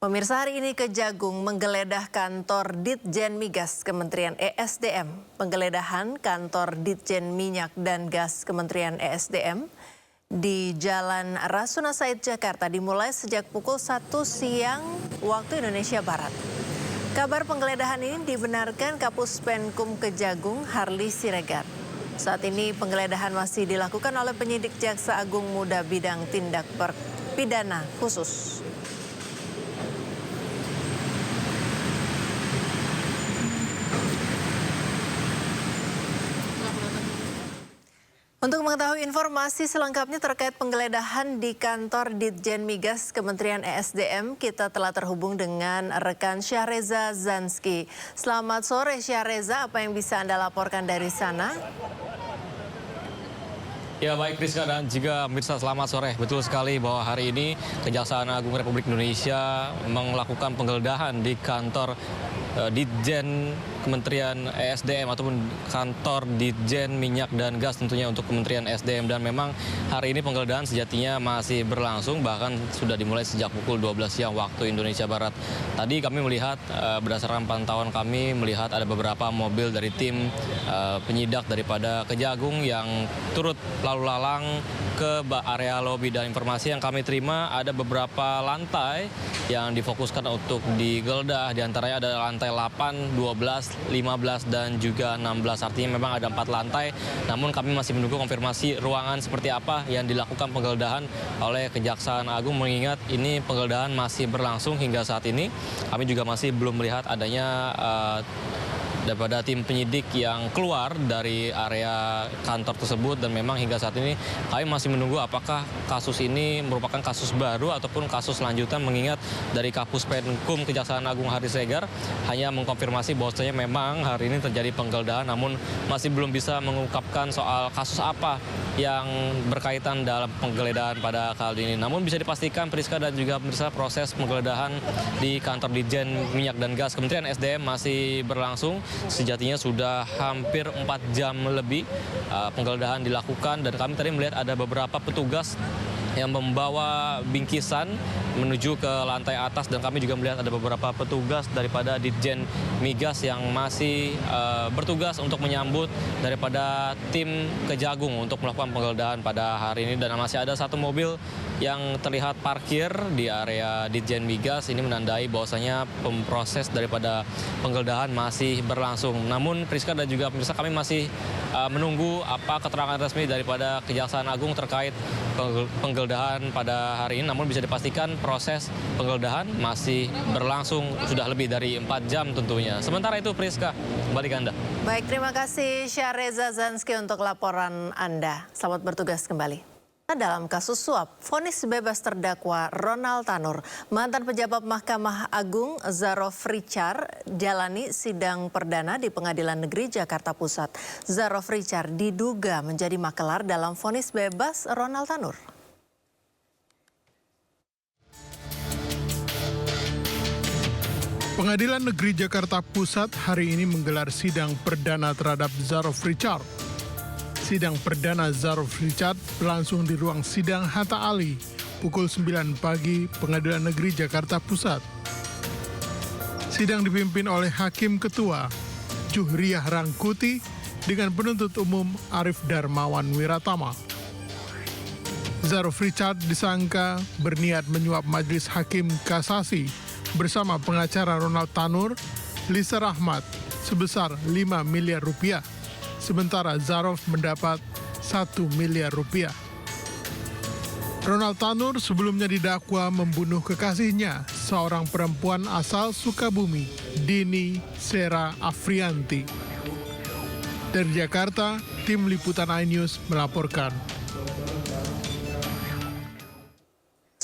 Pemirsa, hari ini Kejagung menggeledah kantor Ditjen Migas Kementerian ESDM. Penggeledahan kantor Ditjen Minyak dan Gas Kementerian ESDM di Jalan Rasuna Said, Jakarta dimulai sejak pukul 1 siang waktu Indonesia Barat. Kabar penggeledahan ini dibenarkan Kapus Penkum Kejagung Harli Siregar. Saat ini penggeledahan masih dilakukan oleh penyidik Jaksa Agung Muda bidang tindak pidana khusus. Untuk mengetahui informasi selengkapnya terkait penggeledahan di kantor Ditjen Migas Kementerian ESDM, kita telah terhubung dengan rekan Syahreza Zanski. Selamat sore Syahreza, apa yang bisa Anda laporkan dari sana? Ya baik Priska dan juga pemirsa, selamat sore. Betul sekali bahwa hari ini Kejaksaan Agung Republik Indonesia melakukan penggeledahan di kantor Ditjen Kementerian ESDM ataupun kantor Ditjen Minyak dan Gas tentunya untuk Kementerian ESDM, dan memang hari ini penggeledahan sejatinya masih berlangsung, bahkan sudah dimulai sejak pukul 12 siang waktu Indonesia Barat. Tadi kami melihat berdasarkan pantauan kami melihat ada beberapa mobil dari tim penyidak daripada Kejagung yang turut lalu lalang ke area lobi, dan informasi yang kami terima ada beberapa lantai yang difokuskan untuk digeledah. Di antaranya ada lantai 8, 12, 15 dan juga 16. Artinya memang ada 4 lantai. Namun kami masih menunggu konfirmasi ruangan seperti apa yang dilakukan penggeledahan oleh Kejaksaan Agung, mengingat ini penggeledahan masih berlangsung hingga saat ini. Kami juga masih belum melihat adanya daripada tim penyidik yang keluar dari area kantor tersebut, dan memang hingga saat ini kami masih menunggu apakah kasus ini merupakan kasus baru ataupun kasus lanjutan, mengingat dari Kapus Penkum Kejaksaan Agung Harli Siregar hanya mengkonfirmasi bahwasanya memang hari ini terjadi penggeledahan, namun masih belum bisa mengungkapkan soal kasus apa yang berkaitan dalam penggeledahan pada kali ini. Namun bisa dipastikan Priska dan juga pemirsa, proses penggeledahan di kantor Ditjen Minyak dan Gas Kementerian ESDM masih berlangsung. Sejatinya sudah hampir 4 jam lebih penggeledahan dilakukan, dan kami tadi melihat ada beberapa petugas yang membawa bingkisan menuju ke lantai atas, dan kami juga melihat ada beberapa petugas daripada Ditjen Migas yang masih bertugas untuk menyambut daripada tim Kejagung untuk melakukan penggeledahan pada hari ini. Dan masih ada satu mobil yang terlihat parkir di area Ditjen Migas. Ini menandai bahwasanya proses daripada penggeledahan masih berlangsung. Namun Priska dan juga pemirsa, kami masih menunggu apa keterangan resmi daripada Kejaksaan Agung terkait penggeledahan pada hari ini. Namun bisa dipastikan proses penggeledahan masih berlangsung sudah lebih dari 4 jam tentunya. Sementara itu Priska, kembali ke Anda. Baik, terima kasih Syahreza Zanski untuk laporan Anda. Selamat bertugas kembali. Dalam kasus suap, vonis bebas terdakwa Ronald Tanur, mantan pejabat Mahkamah Agung Zarof Richard, jalani sidang perdana di Pengadilan Negeri Jakarta Pusat. Zarof Richard diduga menjadi makelar dalam vonis bebas Ronald Tanur. Pengadilan Negeri Jakarta Pusat hari ini menggelar sidang perdana terhadap Zarof Richard. Sidang perdana Zarof Richard berlangsung di ruang sidang Hatta Ali pukul 9 pagi Pengadilan Negeri Jakarta Pusat. Sidang dipimpin oleh Hakim Ketua Juhriah Rangkuti dengan penuntut umum Arif Darmawan Wiratama. Zarof Richard disangka berniat menyuap Majelis Hakim Kasasi bersama pengacara Ronald Tanur, Lisa Rahmat sebesar 5 miliar rupiah. Sementara Zarof mendapat 1 miliar rupiah. Ronald Tanur sebelumnya didakwa membunuh kekasihnya, seorang perempuan asal Sukabumi, Dini Sera Afrianti. Dari Jakarta, tim liputan iNews melaporkan.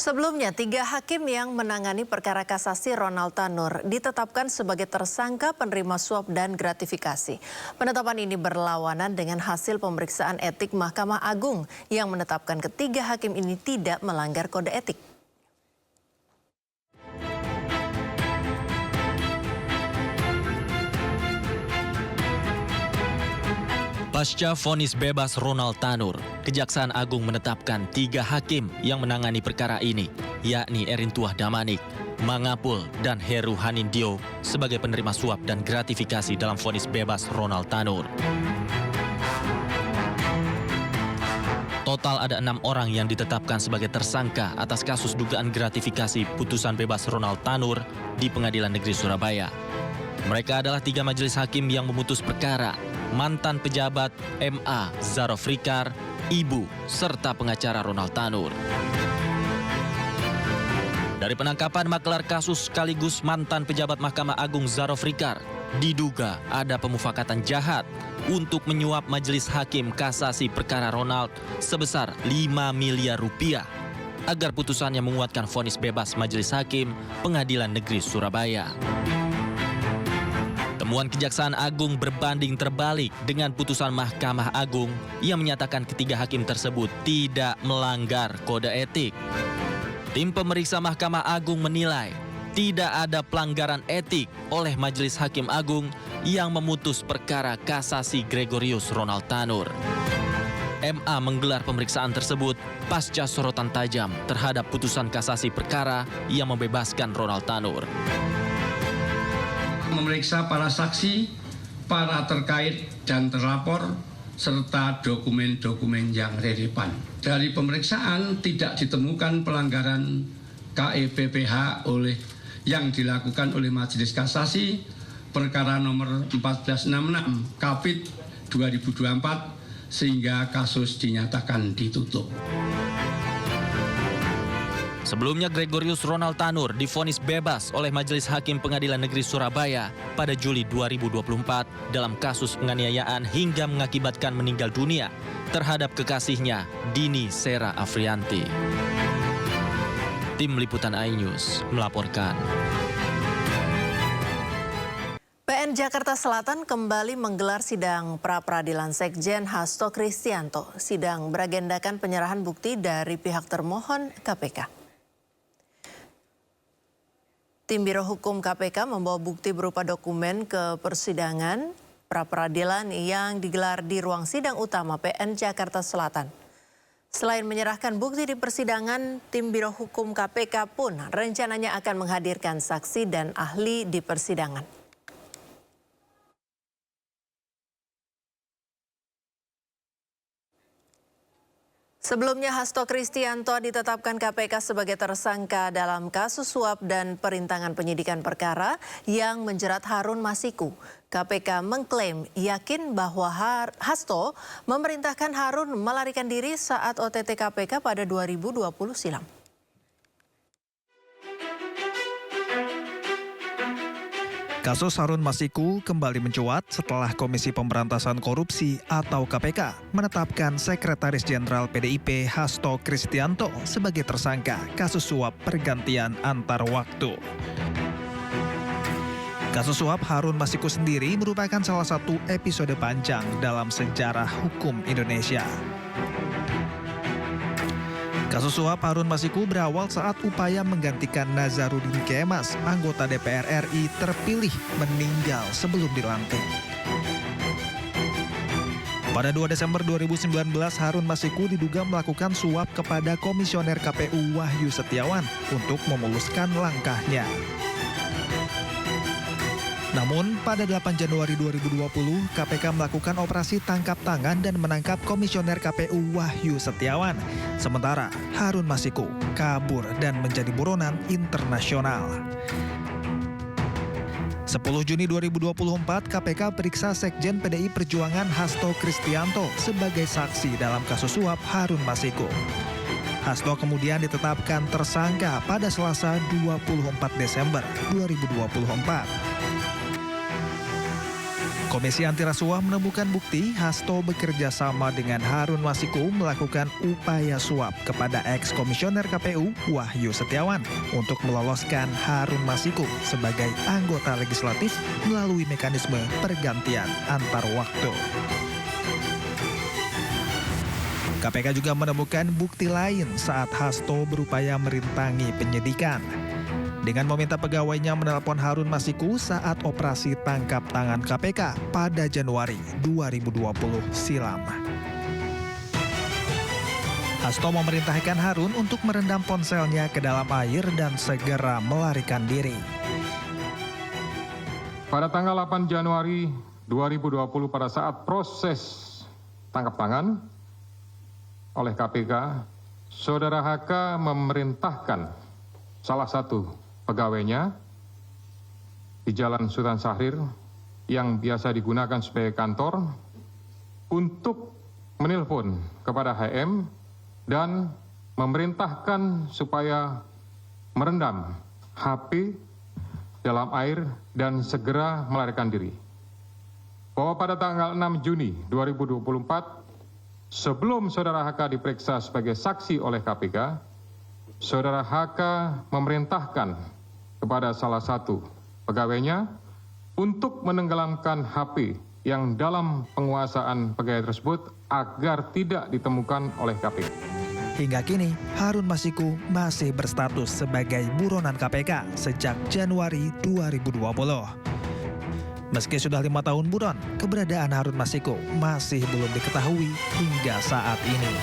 Sebelumnya, 3 hakim yang menangani perkara kasasi Ronald Tanur ditetapkan sebagai tersangka penerima suap dan gratifikasi. Penetapan ini berlawanan dengan hasil pemeriksaan etik Mahkamah Agung yang menetapkan ketiga hakim ini tidak melanggar kode etik. Pasca vonis bebas Ronald Tanur, Kejaksaan Agung menetapkan 3 hakim yang menangani perkara ini. yakni Erintuah Damanik, Mangapul, dan Heru Hanindio sebagai penerima suap dan gratifikasi dalam vonis bebas Ronald Tanur. Total ada 6 orang yang ditetapkan sebagai tersangka atas kasus dugaan gratifikasi putusan bebas Ronald Tanur di Pengadilan Negeri Surabaya. Mereka adalah 3 majelis hakim yang memutus perkara, mantan pejabat MA Zarof Rikar, ibu, serta pengacara Ronald Tanur. Dari penangkapan makelar kasus sekaligus mantan pejabat Mahkamah Agung Zarof Rikar, diduga ada pemufakatan jahat untuk menyuap majelis hakim kasasi perkara Ronald sebesar 5 miliar rupiah agar putusannya menguatkan vonis bebas majelis hakim Pengadilan Negeri Surabaya. Temuan Kejaksaan Agung berbanding terbalik dengan putusan Mahkamah Agung yang menyatakan ketiga hakim tersebut tidak melanggar kode etik. Tim pemeriksa Mahkamah Agung menilai tidak ada pelanggaran etik oleh Majelis Hakim Agung yang memutus perkara kasasi Gregorius Ronald Tanur. MA menggelar pemeriksaan tersebut pasca sorotan tajam terhadap putusan kasasi perkara yang membebaskan Ronald Tanur. Memeriksa para saksi, para terkait dan terlapor, serta dokumen-dokumen yang relevan. Dari pemeriksaan tidak ditemukan pelanggaran KEPPH yang dilakukan oleh Majelis Kasasi perkara nomor 1466 Kapit 2024 sehingga kasus dinyatakan ditutup. Sebelumnya Gregorius Ronald Tanur divonis bebas oleh Majelis Hakim Pengadilan Negeri Surabaya pada Juli 2024 dalam kasus penganiayaan hingga mengakibatkan meninggal dunia terhadap kekasihnya Dini Sera Afrianti. Tim Liputan iNews melaporkan. PN Jakarta Selatan kembali menggelar sidang pra-peradilan Sekjen Hasto Kristianto. Sidang beragendakan penyerahan bukti dari pihak termohon KPK. Tim Biro Hukum KPK membawa bukti berupa dokumen ke persidangan pra-peradilan yang digelar di ruang sidang utama PN Jakarta Selatan. Selain menyerahkan bukti di persidangan, tim Biro Hukum KPK pun rencananya akan menghadirkan saksi dan ahli di persidangan. Sebelumnya Hasto Kristianto ditetapkan KPK sebagai tersangka dalam kasus suap dan perintangan penyidikan perkara yang menjerat Harun Masiku. KPK mengklaim yakin bahwa Hasto memerintahkan Harun melarikan diri saat OTT KPK pada 2020 silam. Kasus Harun Masiku kembali mencuat setelah Komisi Pemberantasan Korupsi atau KPK menetapkan Sekretaris Jenderal PDIP Hasto Kristianto sebagai tersangka kasus suap pergantian antar waktu. Kasus suap Harun Masiku sendiri merupakan salah satu episode panjang dalam sejarah hukum Indonesia. Kasus suap Harun Masiku berawal saat upaya menggantikan Nazarudin Kemas, anggota DPR RI terpilih, meninggal sebelum dilantik. Pada 2 Desember 2019, Harun Masiku diduga melakukan suap kepada Komisioner KPU Wahyu Setiawan untuk memuluskan langkahnya. Namun, pada 8 Januari 2020, KPK melakukan operasi tangkap tangan dan menangkap Komisioner KPU Wahyu Setiawan. Sementara, Harun Masiku kabur dan menjadi buronan internasional. 10 Juni 2024, KPK periksa Sekjen PDI Perjuangan Hasto Kristianto sebagai saksi dalam kasus suap Harun Masiku. Hasto kemudian ditetapkan tersangka pada Selasa 24 Desember 2024. Komisi Anti Rasuah menemukan bukti Hasto bekerja sama dengan Harun Masiku melakukan upaya suap kepada ex-komisioner KPU Wahyu Setiawan untuk meloloskan Harun Masiku sebagai anggota legislatif melalui mekanisme pergantian antar waktu. KPK juga menemukan bukti lain saat Hasto berupaya merintangi penyidikan dengan meminta pegawainya menelpon Harun Masiku saat operasi tangkap tangan KPK pada Januari 2020 silam. Hasto memerintahkan Harun untuk merendam ponselnya ke dalam air dan segera melarikan diri. Pada tanggal 8 Januari 2020 pada saat proses tangkap tangan oleh KPK, Saudara HK memerintahkan salah satu pegawainya di Jalan Sultan Syahrir yang biasa digunakan sebagai kantor untuk menelpon kepada HM dan memerintahkan supaya merendam HP dalam air dan segera melarikan diri. Bahwa pada tanggal 6 Juni 2024, sebelum Saudara HK diperiksa sebagai saksi oleh KPK, Saudara HK memerintahkan kepada salah satu pegawainya untuk menenggelamkan HP yang dalam penguasaan pegawai tersebut agar tidak ditemukan oleh KPK. Hingga kini, Harun Masiku masih berstatus sebagai buronan KPK sejak Januari 2020. Meski sudah 5 tahun buron, keberadaan Harun Masiku masih belum diketahui hingga saat ini.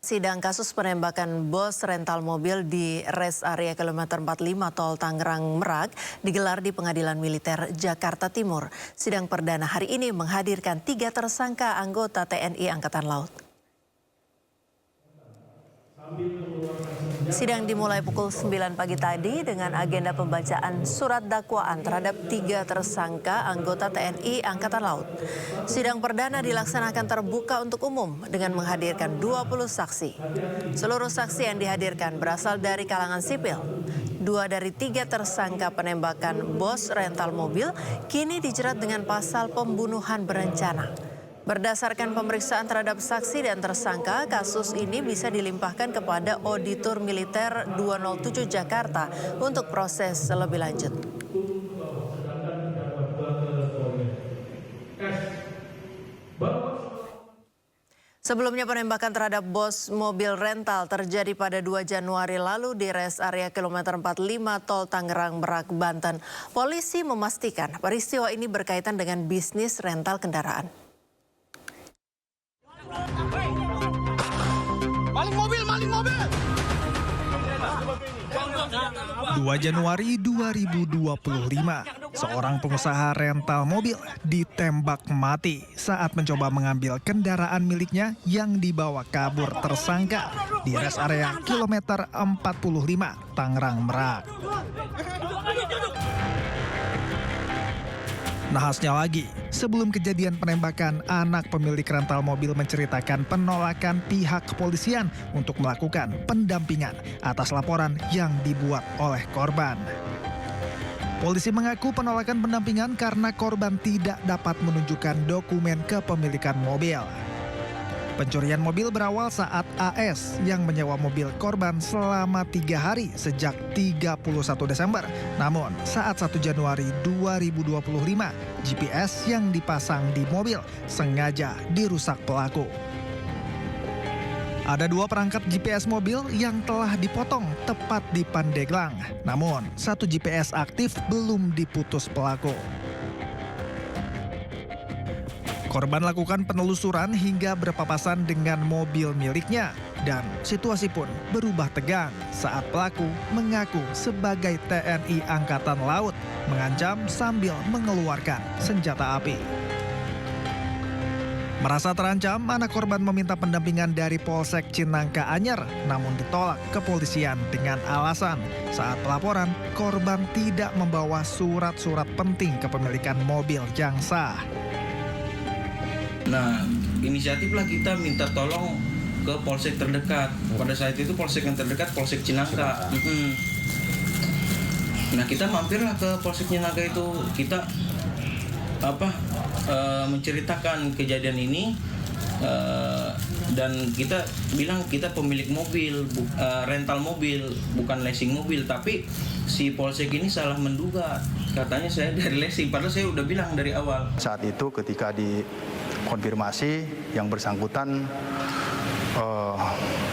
Sidang kasus penembakan bos rental mobil di res area kilometer 45 Tol Tangerang Merak digelar di Pengadilan Militer Jakarta Timur. Sidang perdana hari ini menghadirkan 3 tersangka anggota TNI Angkatan Laut. Sidang dimulai pukul 9 pagi tadi dengan agenda pembacaan surat dakwaan terhadap 3 tersangka anggota TNI Angkatan Laut. Sidang perdana dilaksanakan terbuka untuk umum dengan menghadirkan 20 saksi. Seluruh saksi yang dihadirkan berasal dari kalangan sipil. 2 dari 3 tersangka penembakan bos rental mobil kini dijerat dengan pasal pembunuhan berencana. Berdasarkan pemeriksaan terhadap saksi dan tersangka, kasus ini bisa dilimpahkan kepada Auditor Militer 207 Jakarta untuk proses lebih lanjut. Sebelumnya penembakan terhadap bos mobil rental terjadi pada 2 Januari lalu di res area kilometer 45 Tol Tangerang Merak, Banten. Polisi memastikan peristiwa ini berkaitan dengan bisnis rental kendaraan. Maling mobil. 2 Januari 2025, seorang pengusaha rental mobil ditembak mati saat mencoba mengambil kendaraan miliknya yang dibawa kabur tersangka di res area kilometer 45 Tangerang Merak. Nahasnya lagi, sebelum kejadian penembakan, anak pemilik rental mobil menceritakan penolakan pihak kepolisian untuk melakukan pendampingan atas laporan yang dibuat oleh korban. Polisi mengaku penolakan pendampingan karena korban tidak dapat menunjukkan dokumen kepemilikan mobil. Pencurian mobil berawal saat AS yang menyewa mobil korban selama 3 hari sejak 31 Desember. Namun saat 1 Januari 2025, GPS yang dipasang di mobil sengaja dirusak pelaku. Ada 2 perangkat GPS mobil yang telah dipotong tepat di Pandeglang. Namun 1 GPS aktif belum diputus pelaku. Korban lakukan penelusuran hingga berpapasan dengan mobil miliknya dan situasi pun berubah tegang saat pelaku mengaku sebagai TNI Angkatan Laut mengancam sambil mengeluarkan senjata api. Merasa terancam, anak korban meminta pendampingan dari Polsek Cinangka Anyer, namun ditolak kepolisian dengan alasan saat pelaporan korban tidak membawa surat-surat penting kepemilikan mobil yang sah. Nah, inisiatiflah kita minta tolong ke polsek terdekat. Pada saat itu polsek yang terdekat Polsek Cinangka. Nah, kita mampirlah ke Polsek Cinangka itu. Kita menceritakan kejadian ini dan kita bilang kita pemilik mobil, rental mobil, bukan leasing mobil. Tapi si polsek ini salah menduga. Katanya saya dari leasing, padahal saya udah bilang dari awal. Saat itu ketika dikonfirmasi, yang bersangkutan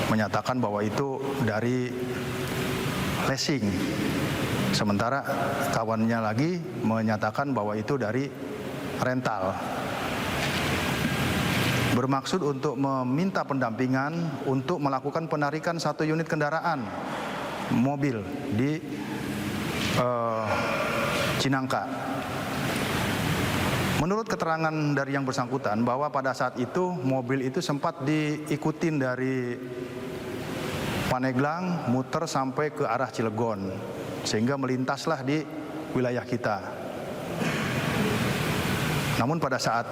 menyatakan bahwa itu dari leasing. Sementara kawannya lagi menyatakan bahwa itu dari rental. bermaksud untuk meminta pendampingan untuk melakukan penarikan 1 unit kendaraan mobil di Cinangka. Menurut keterangan dari yang bersangkutan bahwa pada saat itu mobil itu sempat diikutin dari Paneglang muter sampai ke arah Cilegon sehingga melintaslah di wilayah kita. Namun pada saat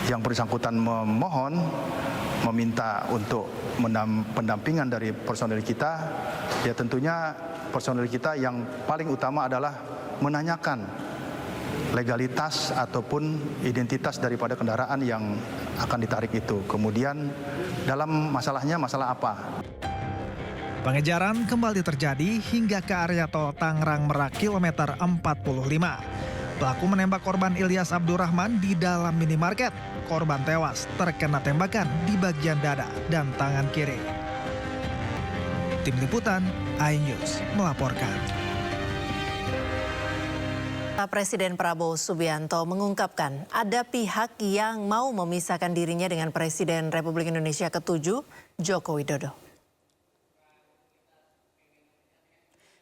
yang bersangkutan memohon meminta untuk pendampingan dari personel kita, ya tentunya personel kita yang paling utama adalah menanyakan legalitas ataupun identitas daripada kendaraan yang akan ditarik itu. Kemudian dalam masalahnya masalah apa? Pengejaran kembali terjadi hingga ke area tol Tangerang Merak kilometer 45. Pelaku menembak korban Ilyas Abdurrahman di dalam minimarket. Korban tewas terkena tembakan di bagian dada dan tangan kiri. Tim Liputan iNews melaporkan. Presiden Prabowo Subianto mengungkapkan ada pihak yang mau memisahkan dirinya dengan Presiden Republik Indonesia ke-7, Joko Widodo.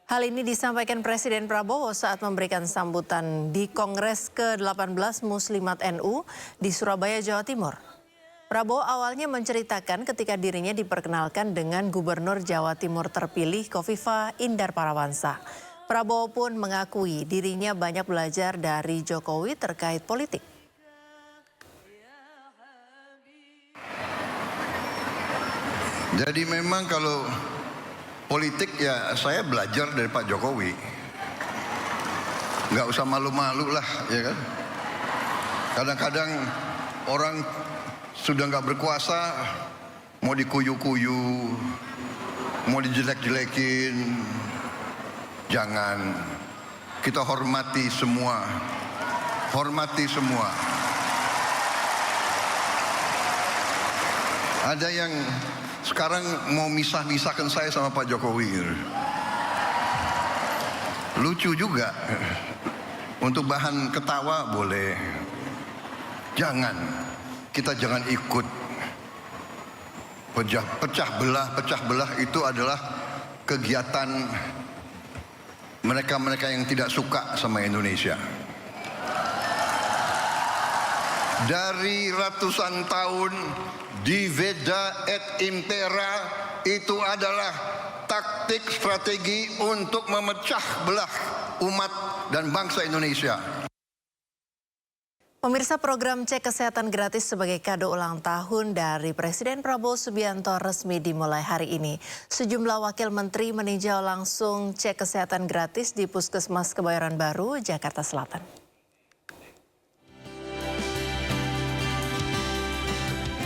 Hal ini disampaikan Presiden Prabowo saat memberikan sambutan di Kongres ke-18 Muslimat NU di Surabaya, Jawa Timur. Prabowo awalnya menceritakan ketika dirinya diperkenalkan dengan Gubernur Jawa Timur terpilih Khofifah Indar Parawansa. Prabowo pun mengakui dirinya banyak belajar dari Jokowi terkait politik. Jadi memang kalau politik ya saya belajar dari Pak Jokowi. Nggak usah malu-malu lah, ya kan. Kadang-kadang orang sudah nggak berkuasa, mau dikuyu-kuyu, mau dijelek-jelekin. Jangan, kita hormati semua. Hormati semua. Ada yang sekarang mau misah-misahkan saya sama Pak Jokowi. Lucu juga. Untuk bahan ketawa boleh. Jangan, kita jangan ikut pecah belah itu adalah kegiatan mereka-mereka yang tidak suka sama Indonesia. Dari ratusan tahun diveda et impera itu adalah taktik strategi untuk memecah belah umat dan bangsa Indonesia. Pemirsa, program cek kesehatan gratis sebagai kado ulang tahun dari Presiden Prabowo Subianto resmi dimulai hari ini. Sejumlah wakil menteri meninjau langsung cek kesehatan gratis di Puskesmas Kebayoran Baru, Jakarta Selatan.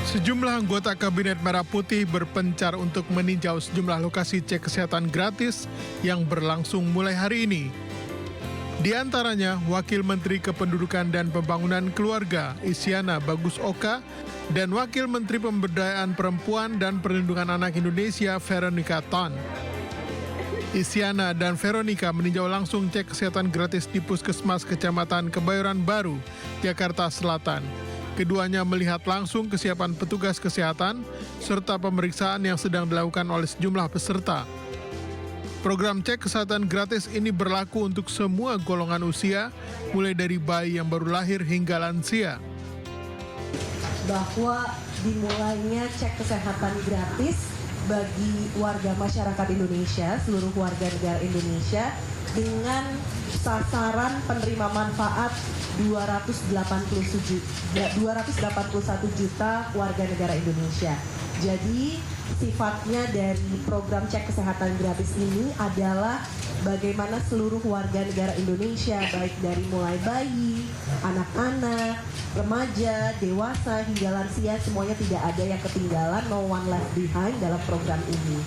Sejumlah anggota Kabinet Merah Putih berpencar untuk meninjau sejumlah lokasi cek kesehatan gratis yang berlangsung mulai hari ini. Di antaranya, Wakil Menteri Kependudukan dan Pembangunan Keluarga Isyana Bagus Oka dan Wakil Menteri Pemberdayaan Perempuan dan Perlindungan Anak Indonesia Veronica Tan. Isyana dan Veronica meninjau langsung cek kesehatan gratis di Puskesmas Kecamatan Kebayoran Baru, Jakarta Selatan. Keduanya melihat langsung kesiapan petugas kesehatan serta pemeriksaan yang sedang dilakukan oleh sejumlah peserta. Program cek kesehatan gratis ini berlaku untuk semua golongan usia, mulai dari bayi yang baru lahir hingga lansia. Bahwa dimulainya cek kesehatan gratis bagi warga masyarakat Indonesia, seluruh warga negara Indonesia, dengan sasaran penerima manfaat 281 juta warga negara Indonesia. Jadi sifatnya dari program cek kesehatan gratis ini adalah bagaimana seluruh warga negara Indonesia, baik dari mulai bayi, anak-anak, remaja, dewasa, hingga lansia, semuanya tidak ada yang ketinggalan, no one left behind dalam program ini.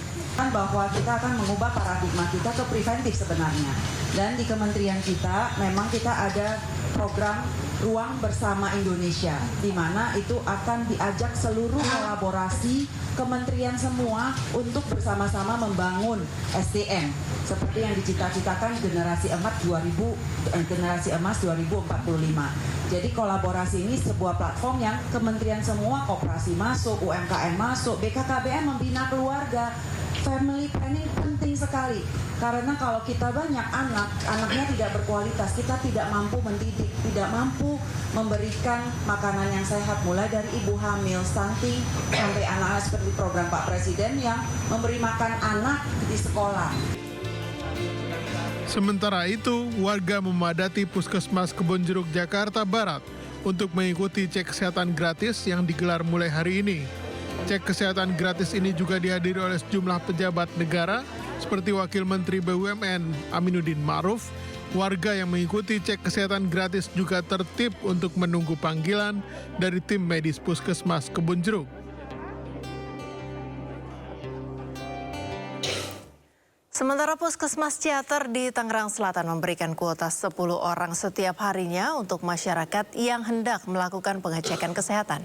Bahwa kita akan mengubah paradigma kita ke preventif sebenarnya. Dan di kementerian kita memang kita ada program Ruang Bersama Indonesia, di mana itu akan diajak seluruh kolaborasi kementerian semua untuk bersama-sama membangun SDM seperti yang dicita-citakan generasi emas 2045. Jadi kolaborasi ini sebuah platform yang kementerian semua, koperasi masuk, UMKM masuk, BKKBN membina keluarga. Family planning penting sekali, karena kalau kita banyak anaknya tidak berkualitas, kita tidak mampu mendidik, tidak mampu memberikan makanan yang sehat, mulai dari ibu hamil, stunting, sampai anak-anak seperti program Pak Presiden yang memberi makan anak di sekolah. Sementara itu, warga memadati Puskesmas Kebonjeruk, Jakarta Barat untuk mengikuti cek kesehatan gratis yang digelar mulai hari ini. Cek kesehatan gratis ini juga dihadiri oleh sejumlah pejabat negara seperti Wakil Menteri BUMN Aminuddin Ma'ruf. Warga yang mengikuti cek kesehatan gratis juga tertib untuk menunggu panggilan dari tim medis Puskesmas Kebonjeruk. Sementara Puskesmas Ciater di Tangerang Selatan memberikan kuota 10 orang setiap harinya untuk masyarakat yang hendak melakukan pengecekan kesehatan.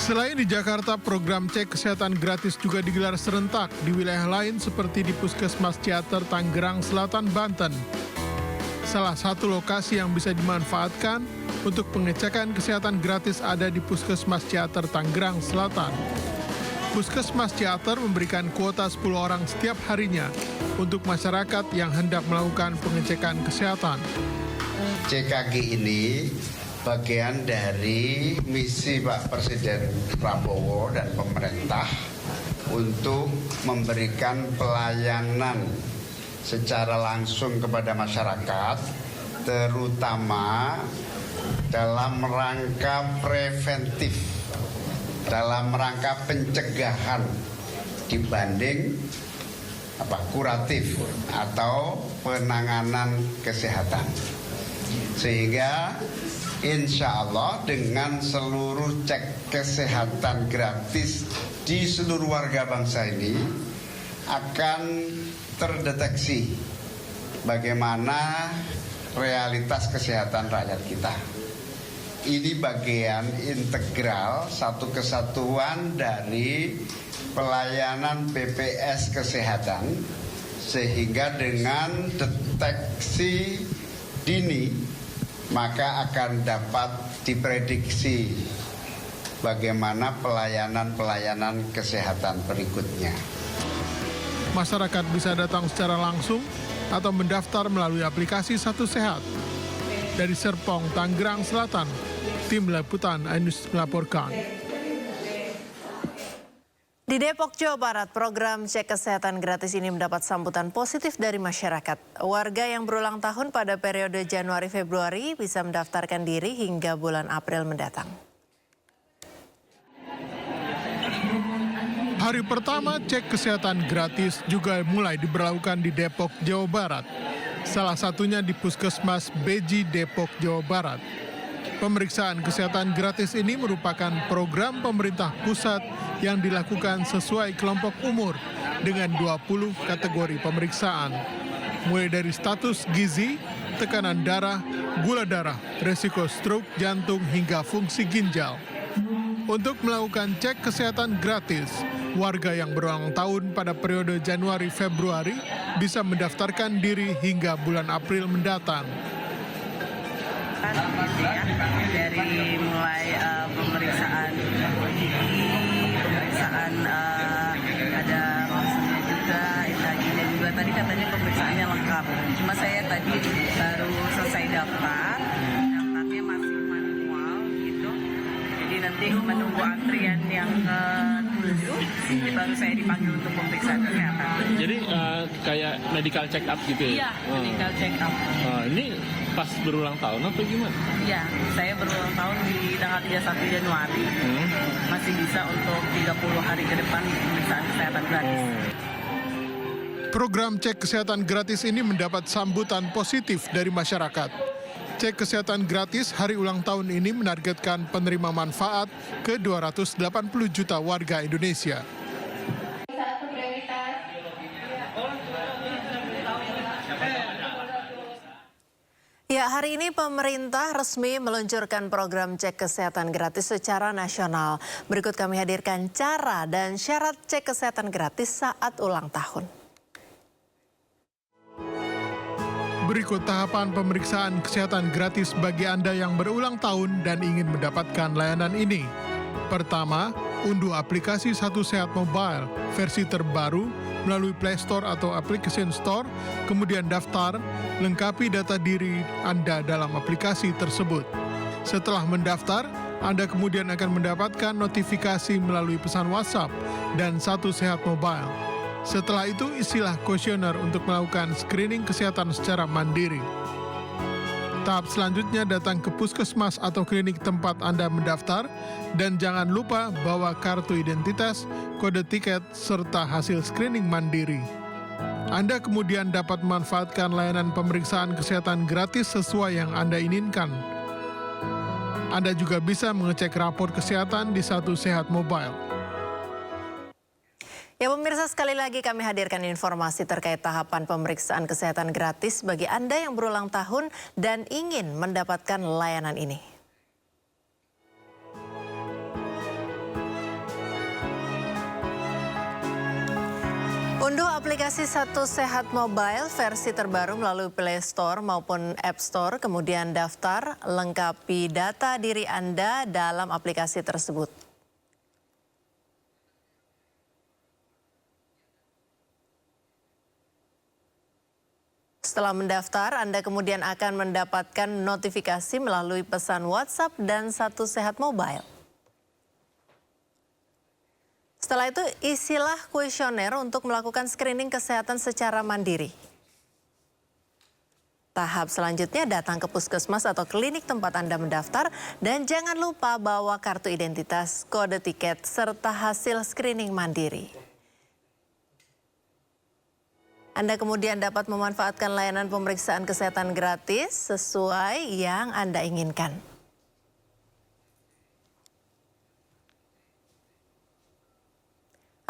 Selain di Jakarta, program cek kesehatan gratis juga digelar serentak di wilayah lain seperti di Puskesmas Ciater, Tangerang Selatan, Banten. Salah satu lokasi yang bisa dimanfaatkan untuk pengecekan kesehatan gratis ada di Puskesmas Ciater, Tangerang Selatan. Puskesmas Ciater memberikan kuota 10 orang setiap harinya untuk masyarakat yang hendak melakukan pengecekan kesehatan. CKG ini bagian dari misi Pak Presiden Prabowo dan pemerintah untuk memberikan pelayanan secara langsung kepada masyarakat, terutama dalam rangka preventif, dalam rangka pencegahan dibanding kuratif atau penanganan kesehatan. Sehingga insya Allah dengan seluruh cek kesehatan gratis di seluruh warga bangsa ini akan terdeteksi bagaimana realitas kesehatan rakyat kita. Ini bagian integral, satu kesatuan dari pelayanan BPS kesehatan, sehingga dengan deteksi dini maka akan dapat diprediksi bagaimana pelayanan kesehatan berikutnya. Masyarakat bisa datang secara langsung atau mendaftar melalui aplikasi Satu Sehat. Dari Serpong, Tangerang Selatan, tim liputan Ainus melaporkan. Di Depok, Jawa Barat, program cek kesehatan gratis ini mendapat sambutan positif dari masyarakat. Warga yang berulang tahun pada periode Januari-Februari bisa mendaftarkan diri hingga bulan April mendatang. Hari pertama cek kesehatan gratis juga mulai diberlakukan di Depok, Jawa Barat. Salah satunya di Puskesmas Beji, Depok, Jawa Barat. Pemeriksaan kesehatan gratis ini merupakan program pemerintah pusat yang dilakukan sesuai kelompok umur dengan 20 kategori pemeriksaan. Mulai dari status gizi, tekanan darah, gula darah, resiko stroke, jantung, hingga fungsi ginjal. Untuk melakukan cek kesehatan gratis, warga yang berulang tahun pada periode Januari-Februari bisa mendaftarkan diri hingga bulan April mendatang. Dari mulai pemeriksaan ada ronsennya juga, EKG-nya juga. Tadi katanya pemeriksaannya lengkap. Cuma saya tadi baru selesai daftarnya masih manual gitu. Jadi nanti menunggu antrian yang ke-7 baru saya dipanggil untuk pemeriksaan kesehatan. Jadi kayak medical check up gitu ya? Iya, medical check up. Ini pas berulang tahun atau gimana? Iya, saya berulang tahun di tanggal 31 Januari. Masih bisa untuk 30 hari ke depan pemeriksaan kesehatan gratis. Program cek kesehatan gratis ini mendapat sambutan positif dari masyarakat. Cek kesehatan gratis hari ulang tahun ini menargetkan penerima manfaat ke 280 juta warga Indonesia. Satu prioritas. Ya, hari ini pemerintah resmi meluncurkan program cek kesehatan gratis secara nasional. Berikut kami hadirkan cara dan syarat cek kesehatan gratis saat ulang tahun. Berikut tahapan pemeriksaan kesehatan gratis bagi Anda yang berulang tahun dan ingin mendapatkan layanan ini. Pertama, unduh aplikasi Satu Sehat Mobile versi terbaru melalui Play Store atau Application Store, kemudian daftar, lengkapi data diri Anda dalam aplikasi tersebut. Setelah mendaftar, Anda kemudian akan mendapatkan notifikasi melalui pesan WhatsApp dan Satu Sehat Mobile. Setelah itu, isilah kuesioner untuk melakukan screening kesehatan secara mandiri. Tahap selanjutnya datang ke puskesmas atau klinik tempat Anda mendaftar dan jangan lupa bawa kartu identitas, kode tiket, serta hasil screening mandiri. Anda kemudian dapat memanfaatkan layanan pemeriksaan kesehatan gratis sesuai yang Anda inginkan. Anda juga bisa mengecek rapor kesehatan di Satu Sehat Mobile. Ya pemirsa, sekali lagi kami hadirkan informasi terkait tahapan pemeriksaan kesehatan gratis bagi Anda yang berulang tahun dan ingin mendapatkan layanan ini. Unduh aplikasi Satu Sehat Mobile versi terbaru melalui Play Store maupun App Store, kemudian daftar, lengkapi data diri Anda dalam aplikasi tersebut. Setelah mendaftar, Anda kemudian akan mendapatkan notifikasi melalui pesan WhatsApp dan Satu Sehat Mobile. Setelah itu, isilah kuesioner untuk melakukan screening kesehatan secara mandiri. Tahap selanjutnya datang ke puskesmas atau klinik tempat Anda mendaftar dan jangan lupa bawa kartu identitas, kode tiket, serta hasil screening mandiri. Anda kemudian dapat memanfaatkan layanan pemeriksaan kesehatan gratis sesuai yang Anda inginkan.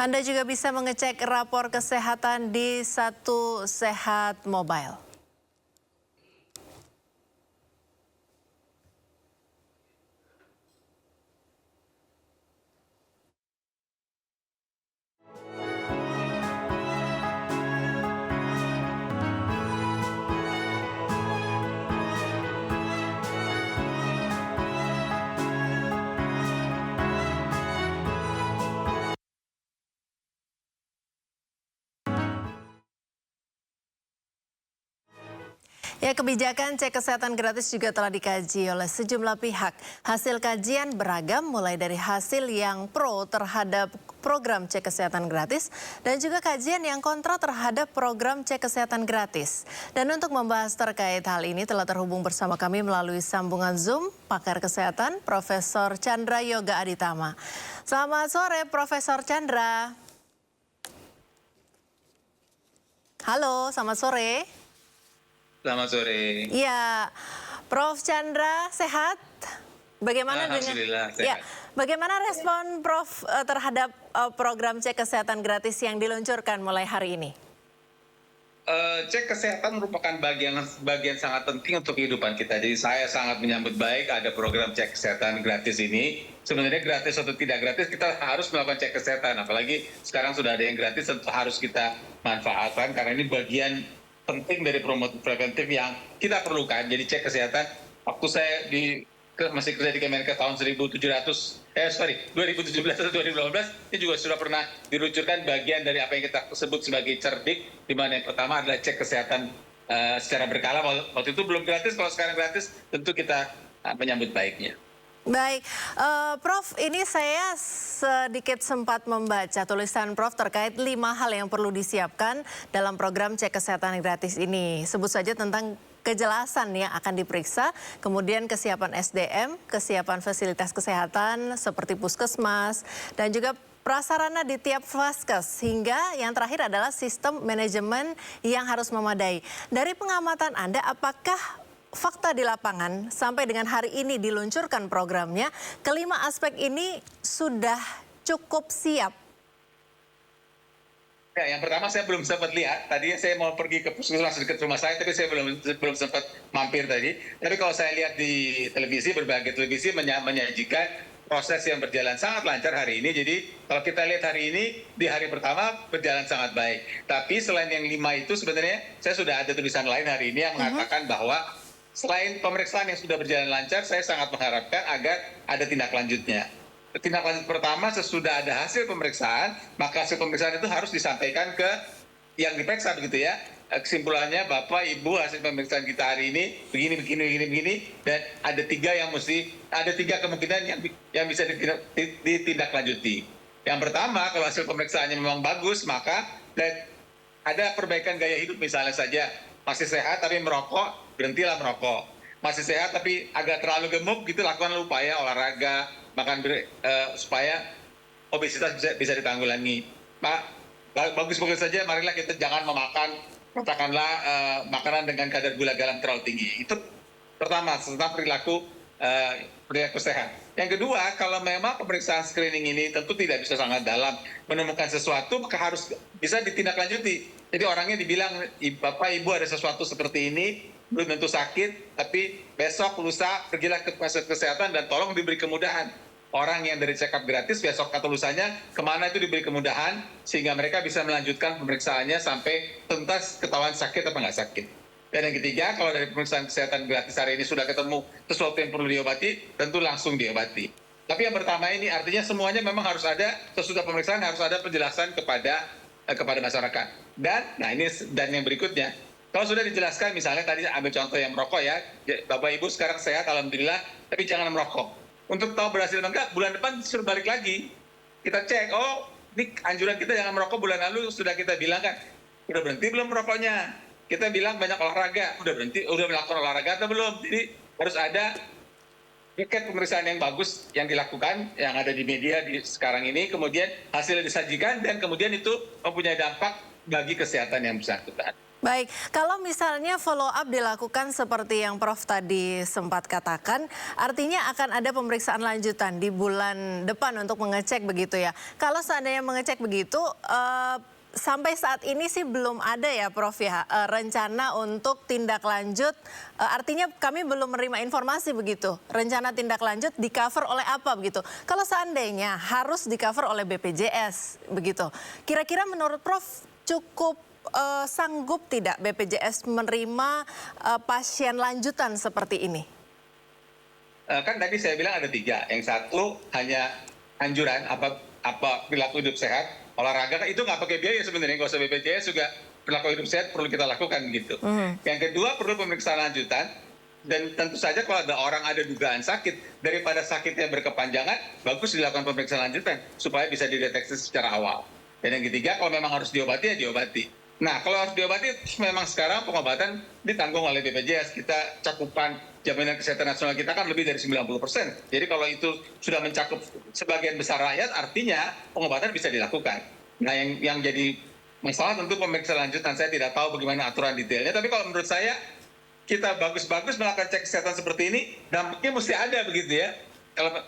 Anda juga bisa mengecek rapor kesehatan di Satu Sehat Mobile. Ya, kebijakan cek kesehatan gratis juga telah dikaji oleh sejumlah pihak. Hasil kajian beragam mulai dari hasil yang pro terhadap program cek kesehatan gratis dan juga kajian yang kontra terhadap program cek kesehatan gratis. Dan untuk membahas terkait hal ini telah terhubung bersama kami melalui sambungan Zoom pakar kesehatan Profesor Chandra Yoga Aditama. Selamat sore Profesor Chandra. Halo, selamat sore. Selamat sore. Iya, Prof Chandra sehat? Bagaimana Alhamdulillah dengan ya, bagaimana respon Prof terhadap program cek kesehatan gratis yang diluncurkan mulai hari ini? Cek kesehatan merupakan bagian sangat penting untuk kehidupan kita. Jadi saya sangat menyambut baik ada program cek kesehatan gratis ini. Sebenarnya gratis atau tidak gratis kita harus melakukan cek kesehatan. Apalagi sekarang sudah ada yang gratis, tentu harus kita manfaatkan karena ini bagian penting dari promotif preventif yang kita perlukan. Jadi cek kesehatan, waktu saya masih kerja di Kemenkes tahun 2017 atau 2018, ini juga sudah pernah diluncurkan bagian dari apa yang kita sebut sebagai cerdik, di mana yang pertama adalah cek kesehatan secara berkala. Waktu itu belum gratis, kalau sekarang gratis tentu kita menyambut baiknya. Baik, Prof, ini saya sedikit sempat membaca tulisan Prof terkait 5 hal yang perlu disiapkan dalam program cek kesehatan gratis ini. Sebut saja tentang kejelasan yang akan diperiksa, kemudian kesiapan SDM, kesiapan fasilitas kesehatan seperti puskesmas, dan juga prasarana di tiap vaskes, hingga yang terakhir adalah sistem manajemen yang harus memadai. Dari pengamatan Anda, apakah fakta di lapangan sampai dengan hari ini diluncurkan programnya, kelima aspek ini sudah cukup siap? Ya, yang pertama saya belum sempat lihat. Tadi saya mau pergi ke puskesmas dekat rumah saya, tapi saya belum sempat mampir tadi. Tapi kalau saya lihat di televisi, berbagai televisi menyajikan proses yang berjalan sangat lancar hari ini. Jadi kalau kita lihat hari ini, di hari pertama berjalan sangat baik. Tapi selain yang 5 itu sebenarnya saya sudah ada tulisan lain hari ini yang mengatakan bahwa selain pemeriksaan yang sudah berjalan lancar, saya sangat mengharapkan agar ada tindak lanjutnya. Tindak lanjut pertama, sesudah ada hasil pemeriksaan, maka hasil pemeriksaan itu harus disampaikan ke yang diperiksa begitu ya. Kesimpulannya, Bapak, Ibu, hasil pemeriksaan kita hari ini begini, dan ada 3 kemungkinan yang bisa ditindaklanjuti. Yang pertama, kalau hasil pemeriksaannya memang bagus, maka ada perbaikan gaya hidup, misalnya saja masih sehat tapi merokok, berhentilah merokok. Masih sehat tapi agak terlalu gemuk, gitu, lakukan upaya olahraga, makan supaya obesitas bisa ditanggulangi. Pak, bagus-bagus saja, marilah kita jangan memakan, katakanlah makanan dengan kadar gula garam terlalu tinggi. Itu pertama, tentang perilaku sehat. Yang kedua, kalau memang pemeriksaan screening ini tentu tidak bisa sangat dalam, menemukan sesuatu, maka harus bisa ditindaklanjuti. Jadi orangnya dibilang, Bapak, Ibu, ada sesuatu seperti ini, belum tentu sakit, tapi besok, lusa, pergilah ke fasilitas kesehatan dan tolong diberi kemudahan. Orang yang dari check up gratis besok atau lusanya kemana itu diberi kemudahan sehingga mereka bisa melanjutkan pemeriksaannya sampai tuntas ketahuan sakit atau nggak sakit. Dan yang ketiga, kalau dari pemeriksaan kesehatan gratis hari ini sudah ketemu sesuatu yang perlu diobati, tentu langsung diobati. Tapi yang pertama ini artinya semuanya memang harus ada, sesudah pemeriksaan harus ada penjelasan kepada masyarakat. Dan yang berikutnya, kalau sudah dijelaskan, misalnya tadi ambil contoh yang merokok ya, Bapak Ibu sekarang sehat, alhamdulillah, tapi jangan merokok. Untuk tahu berhasil atau enggak, bulan depan suruh balik lagi. Kita cek, oh ini anjuran kita jangan merokok bulan lalu sudah kita bilang kan. Udah berhenti belum merokoknya? Kita bilang banyak olahraga, udah melakukan olahraga atau belum? Jadi harus ada tiket pemeriksaan yang bagus yang dilakukan, yang ada di media sekarang ini, kemudian hasilnya disajikan, dan kemudian itu mempunyai dampak bagi kesehatan yang bersangkutan. Baik, kalau misalnya follow up dilakukan seperti yang Prof tadi sempat katakan, artinya akan ada pemeriksaan lanjutan di bulan depan untuk mengecek begitu ya. Kalau seandainya mengecek begitu, sampai saat ini sih belum ada ya Prof ya, rencana untuk tindak lanjut, artinya kami belum menerima informasi begitu. Rencana tindak lanjut di cover oleh apa begitu. Kalau seandainya harus di cover oleh BPJS begitu, kira-kira menurut Prof cukup sanggup tidak BPJS menerima pasien lanjutan seperti ini? Kan tadi saya bilang ada 3. Yang satu hanya anjuran apa perilaku hidup sehat, olahraga, itu nggak pakai biaya sebenarnya, nggak usah BPJS juga perilaku hidup sehat perlu kita lakukan gitu. Yang kedua perlu pemeriksaan lanjutan, dan tentu saja kalau ada orang ada dugaan sakit, daripada sakitnya berkepanjangan, bagus dilakukan pemeriksaan lanjutan supaya bisa dideteksi secara awal. Dan yang ketiga, kalau memang harus diobati ya diobati. Nah, kalau harus diobati, memang sekarang pengobatan ditanggung oleh BPJS. Kita cakupan jaminan kesehatan nasional kita kan lebih dari 90%. Jadi kalau itu sudah mencakup sebagian besar rakyat, artinya pengobatan bisa dilakukan. Nah, yang jadi masalah tentu pemeriksaan lanjutan. Saya tidak tahu bagaimana aturan detailnya, tapi kalau menurut saya, kita bagus-bagus melakukan cek kesehatan seperti ini, dampaknya mesti ada begitu ya.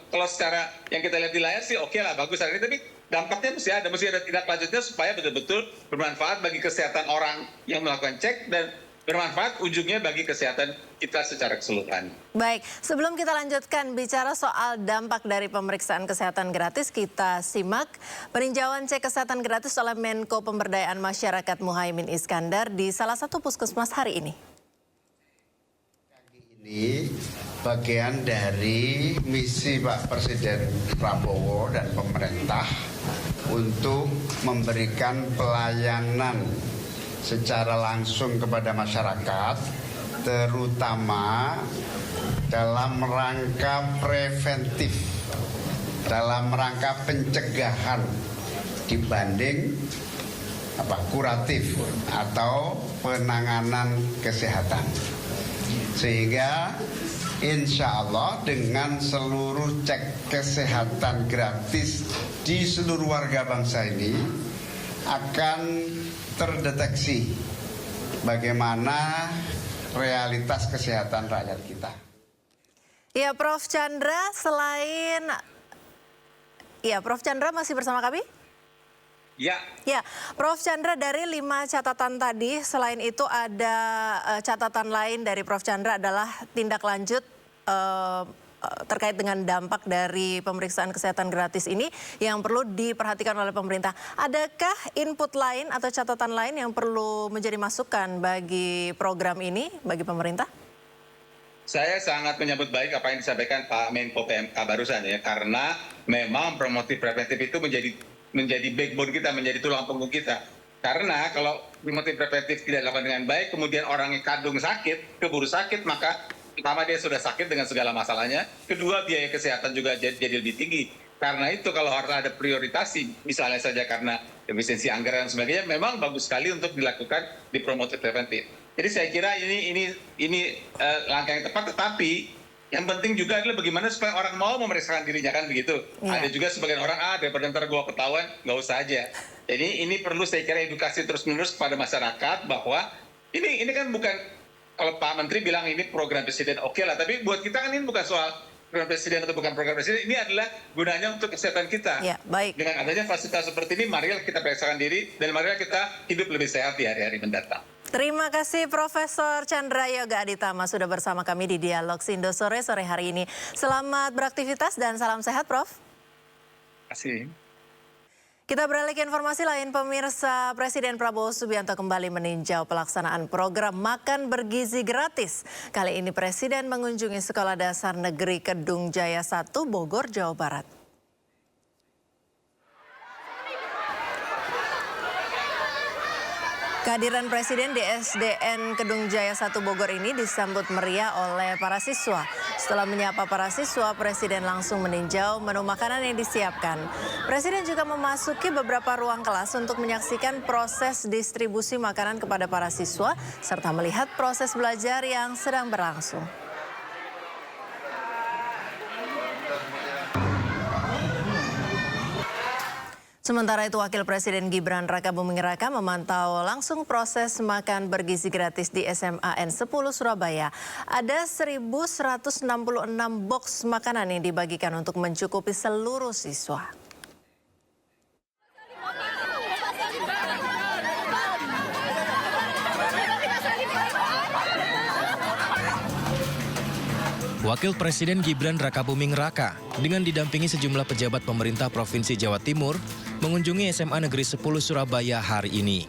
Kalau secara yang kita lihat di layar sih oke lah, bagus hari ini, tapi dampaknya mesti ada tindak lanjutnya supaya betul-betul bermanfaat bagi kesehatan orang yang melakukan cek dan bermanfaat ujungnya bagi kesehatan kita secara keseluruhan. Baik, sebelum kita lanjutkan bicara soal dampak dari pemeriksaan kesehatan gratis, kita simak peninjauan cek kesehatan gratis oleh Menko Pemberdayaan Masyarakat Muhaimin Iskandar di salah satu puskesmas hari ini. Ini bagian dari misi Pak Presiden Prabowo dan pemerintah untuk memberikan pelayanan secara langsung kepada masyarakat, terutama dalam rangka preventif, dalam rangka pencegahan dibanding kuratif atau penanganan kesehatan. Sehingga insya Allah dengan seluruh cek kesehatan gratis di seluruh warga bangsa ini akan terdeteksi bagaimana realitas kesehatan rakyat kita. Ya, Prof Chandra, Prof Chandra masih bersama kami? Ya. Ya, Prof. Chandra, dari 5 catatan tadi, selain itu ada catatan lain dari Prof. Chandra adalah tindak lanjut terkait dengan dampak dari pemeriksaan kesehatan gratis ini yang perlu diperhatikan oleh pemerintah. Adakah input lain atau catatan lain yang perlu menjadi masukan bagi program ini, bagi pemerintah? Saya sangat menyambut baik apa yang disampaikan Pak Menko PMK barusan ya, karena memang promotif preventif itu menjadi backbone kita, menjadi tulang punggung kita. Karena kalau promotif preventif tidak dilakukan dengan baik, kemudian orangnya kadung sakit, keburu sakit, maka pertama dia sudah sakit dengan segala masalahnya, kedua biaya kesehatan juga jadi lebih tinggi. Karena itu kalau harus ada prioritasi, misalnya saja karena efisiensi anggaran dan sebagainya, memang bagus sekali untuk dilakukan di promotif preventif. Jadi saya kira ini langkah yang tepat, tetapi yang penting juga adalah bagaimana supaya orang mau memeriksakan dirinya, kan begitu. Ada juga sebagian orang, daripada ntar gua ketahuan, nggak usah aja. Jadi ini perlu saya kira edukasi terus-menerus kepada masyarakat bahwa ini kan bukan, kalau Pak Menteri bilang ini program presiden, oke lah. Tapi buat kita kan ini bukan soal program presiden atau bukan program presiden. Ini adalah gunanya untuk kesehatan kita. Ya, baik. Dengan adanya fasilitas seperti ini, marilah kita periksakan diri dan marilah kita hidup lebih sehat di hari-hari mendatang. Terima kasih Profesor Chandra Yoga Aditama sudah bersama kami di Dialog Sindo sore hari ini. Selamat beraktivitas dan salam sehat, Prof. Terima kasih. Kita beralih ke informasi lain, pemirsa. Presiden Prabowo Subianto kembali meninjau pelaksanaan program makan bergizi gratis. Kali ini Presiden mengunjungi Sekolah Dasar Negeri Kedung Jaya 1, Bogor, Jawa Barat. Kehadiran Presiden di SDN Kedung Jaya 1 Bogor ini disambut meriah oleh para siswa. Setelah menyapa para siswa, Presiden langsung meninjau menu makanan yang disiapkan. Presiden juga memasuki beberapa ruang kelas untuk menyaksikan proses distribusi makanan kepada para siswa, serta melihat proses belajar yang sedang berlangsung. Sementara itu, Wakil Presiden Gibran Rakabuming Raka memantau langsung proses makan bergizi gratis di SMA N10 Surabaya. Ada 1.166 box makanan yang dibagikan untuk mencukupi seluruh siswa. Wakil Presiden Gibran Rakabuming Raka dengan didampingi sejumlah pejabat pemerintah Provinsi Jawa Timur mengunjungi SMA Negeri 10 Surabaya hari ini.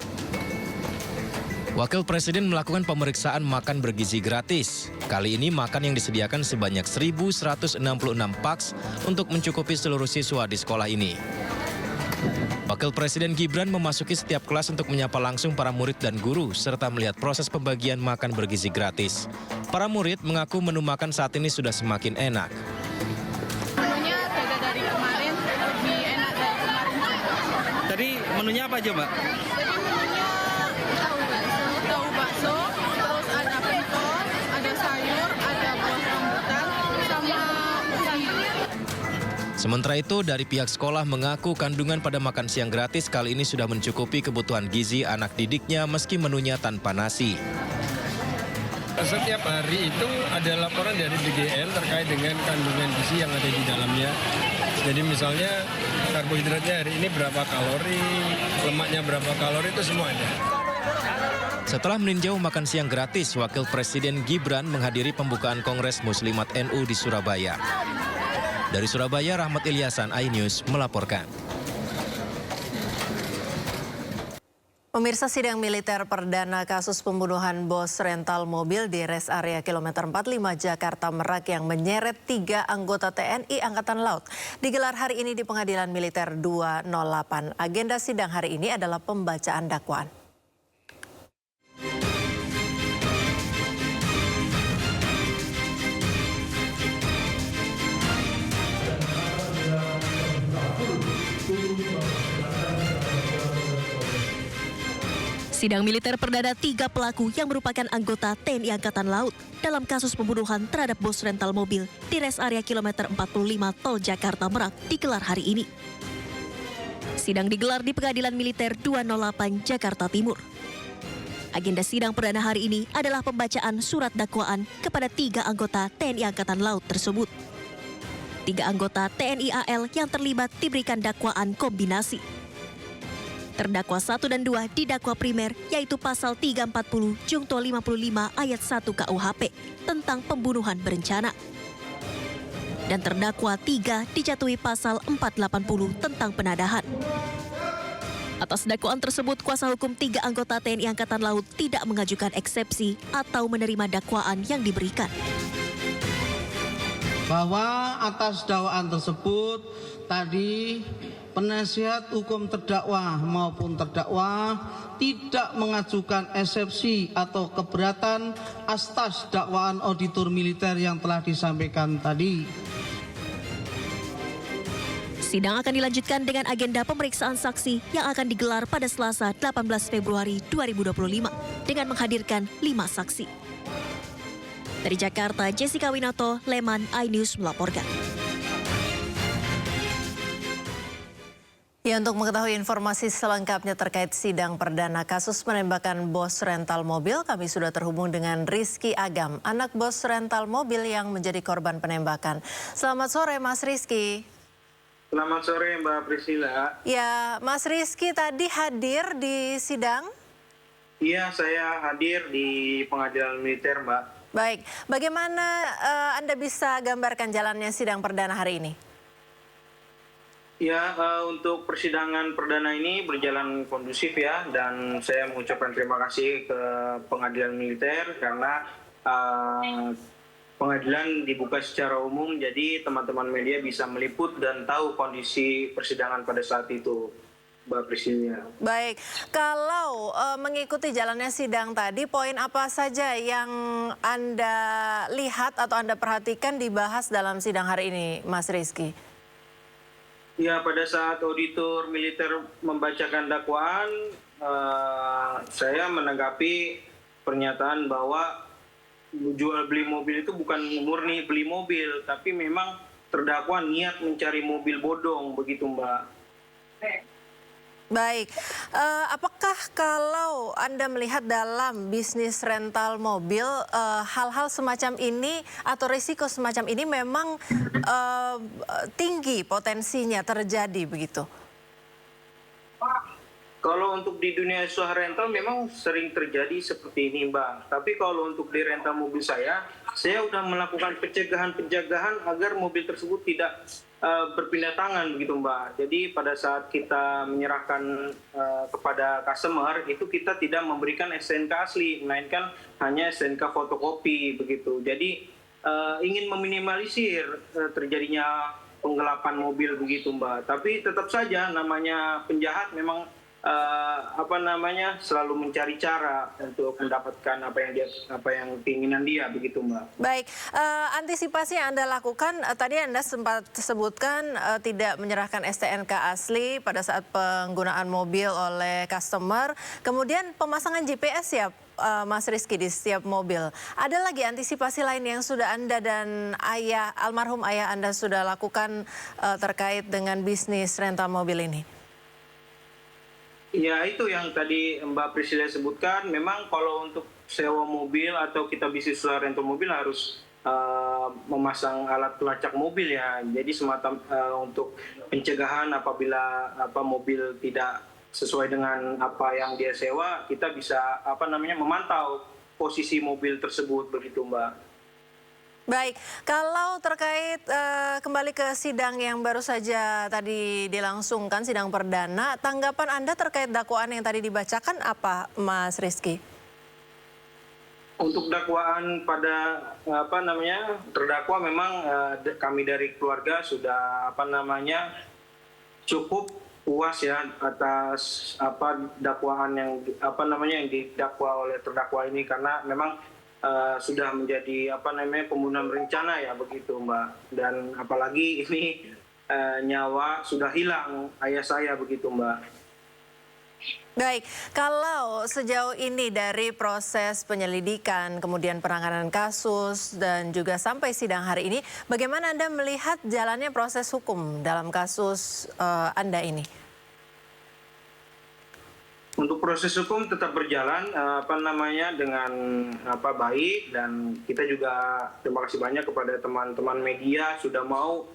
Wakil Presiden melakukan pemeriksaan makan bergizi gratis. Kali ini makan yang disediakan sebanyak 1.166 paks untuk mencukupi seluruh siswa di sekolah ini. Wakil Presiden Gibran memasuki setiap kelas untuk menyapa langsung para murid dan guru serta melihat proses pembagian makan bergizi gratis. Para murid mengaku menu makan saat ini sudah semakin enak. Menunya beda dari kemarin, lebih enak dari kemarin. Tadi menunya apa aja, Mbak? Jadi menunya tahu bakso, terus ada pentol, ada sayur, ada buah rambutan, sama sayur. Sementara itu, dari pihak sekolah mengaku kandungan pada makan siang gratis kali ini sudah mencukupi kebutuhan gizi anak didiknya meski menunya tanpa nasi. Setiap hari itu ada laporan dari DGN terkait dengan kandungan gizi yang ada di dalamnya. Jadi misalnya karbohidratnya hari ini berapa kalori, lemaknya berapa kalori, itu semua ada. Setelah meninjau makan siang gratis, Wakil Presiden Gibran menghadiri pembukaan Kongres Muslimat NU di Surabaya. Dari Surabaya, Rahmat Ilyasan, iNews melaporkan. Pemirsa, sidang militer perdana kasus pembunuhan bos rental mobil di res area kilometer 45 Jakarta Merak yang menyeret 3 anggota TNI Angkatan Laut digelar hari ini di Pengadilan Militer 208. Agenda sidang hari ini adalah pembacaan dakwaan. Sidang militer perdana 3 pelaku yang merupakan anggota TNI Angkatan Laut dalam kasus pembunuhan terhadap bos rental mobil di res area kilometer 45 Tol Jakarta Merak digelar hari ini. Sidang digelar di Pengadilan Militer 208 Jakarta Timur. Agenda sidang perdana hari ini adalah pembacaan surat dakwaan kepada 3 anggota TNI Angkatan Laut tersebut. 3 anggota TNI AL yang terlibat diberikan dakwaan kombinasi. Terdakwa 1 dan 2 didakwa primer, yaitu pasal 340 Jungto 55 ayat 1 KUHP tentang pembunuhan berencana. Dan terdakwa 3 dijatuhi pasal 480 tentang penadahan. Atas dakwaan tersebut, kuasa hukum 3 anggota TNI Angkatan Laut tidak mengajukan eksepsi atau menerima dakwaan yang diberikan. Bahwa atas dakwaan tersebut tadi penasihat hukum terdakwa maupun terdakwa tidak mengajukan eksepsi atau keberatan atas dakwaan auditor militer yang telah disampaikan tadi. Sidang akan dilanjutkan dengan agenda pemeriksaan saksi yang akan digelar pada Selasa 18 Februari 2025 dengan menghadirkan 5 saksi. Dari Jakarta, Jessica Winoto, Leman, iNews melaporkan. Ya, untuk mengetahui informasi selengkapnya terkait sidang perdana kasus penembakan bos rental mobil, kami sudah terhubung dengan Rizky Agam, anak bos rental mobil yang menjadi korban penembakan. Selamat sore, Mas Rizky. Selamat sore, Mbak Priscila. Ya, Mas Rizky tadi hadir di sidang? Iya, saya hadir di pengadilan militer, Mbak. Baik, bagaimana Anda bisa gambarkan jalannya sidang perdana hari ini? Ya, untuk persidangan perdana ini berjalan kondusif ya, dan saya mengucapkan terima kasih ke pengadilan militer karena pengadilan dibuka secara umum, jadi teman-teman media bisa meliput dan tahu kondisi persidangan pada saat itu, Mbak Priscilia. Baik, kalau mengikuti jalannya sidang tadi, poin apa saja yang Anda lihat atau Anda perhatikan dibahas dalam sidang hari ini, Mas Rizky? Ya, pada saat auditor militer membacakan dakwaan, saya menanggapi pernyataan bahwa jual beli mobil itu bukan murni beli mobil, tapi memang terdakwa niat mencari mobil bodong, begitu Mbak. Baik, apakah kalau Anda melihat dalam bisnis rental mobil, hal-hal semacam ini atau risiko semacam ini memang tinggi potensinya terjadi begitu? Kalau untuk di dunia usaha rental memang sering terjadi seperti ini, Mbak. Tapi kalau untuk di rental mobil saya sudah melakukan pencegahan agar mobil tersebut tidak berpindah tangan, begitu Mbak. Jadi pada saat kita menyerahkan kepada customer, itu kita tidak memberikan STNK asli, melainkan hanya STNK fotokopi, begitu. Jadi ingin meminimalisir terjadinya penggelapan mobil, begitu Mbak. Tapi tetap saja namanya penjahat memang selalu mencari cara untuk mendapatkan apa yang keinginan dia, begitu Mbak. Baik, antisipasi yang Anda lakukan tadi Anda sempat sebutkan tidak menyerahkan STNK asli pada saat penggunaan mobil oleh customer, kemudian pemasangan GPS ya Mas Rizky di setiap mobil. Ada lagi antisipasi lain yang sudah Anda dan almarhum ayah Anda sudah lakukan terkait dengan bisnis rental mobil ini? Ya, itu yang tadi Mbak Priscila sebutkan. Memang kalau untuk sewa mobil atau kita bisnis rental mobil harus memasang alat pelacak mobil ya. Jadi semacam untuk pencegahan apabila mobil tidak sesuai dengan apa yang dia sewa, kita bisa memantau posisi mobil tersebut, begitu Mbak. Baik, kalau terkait kembali ke sidang yang baru saja tadi dilangsungkan, sidang perdana, tanggapan Anda terkait dakwaan yang tadi dibacakan apa, Mas Rizky? Untuk dakwaan pada terdakwa memang kami dari keluarga sudah cukup puas ya atas dakwaan yang yang didakwa oleh terdakwa ini, karena memang sudah menjadi pembunuhan berencana ya, begitu Mbak. Dan apalagi ini nyawa sudah hilang ayah saya, begitu Mbak. Baik, kalau sejauh ini dari proses penyelidikan, kemudian penanganan kasus dan juga sampai sidang hari ini, bagaimana Anda melihat jalannya proses hukum dalam kasus Anda ini? Untuk proses hukum tetap berjalan dengan baik, dan kita juga terima kasih banyak kepada teman-teman media sudah mau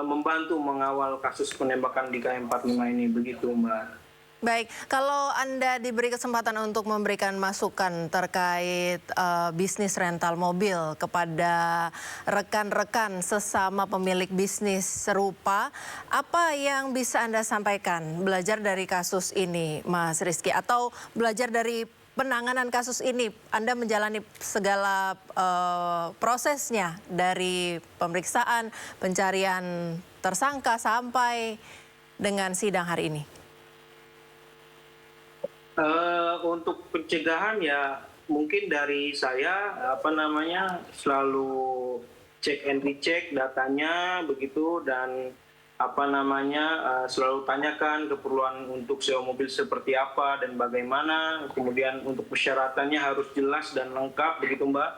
membantu mengawal kasus penembakan di KM45 ini, begitu Mbak. Baik, kalau Anda diberi kesempatan untuk memberikan masukan terkait bisnis rental mobil kepada rekan-rekan sesama pemilik bisnis serupa, apa yang bisa Anda sampaikan belajar dari kasus ini, Mas Rizky? Atau belajar dari penanganan kasus ini, Anda menjalani segala prosesnya dari pemeriksaan, pencarian tersangka sampai dengan sidang hari ini? Untuk pencegahan ya mungkin dari saya selalu cek and recheck datanya begitu, dan selalu tanyakan keperluan untuk sewa mobil seperti apa dan bagaimana, kemudian untuk persyaratannya harus jelas dan lengkap begitu Mbak.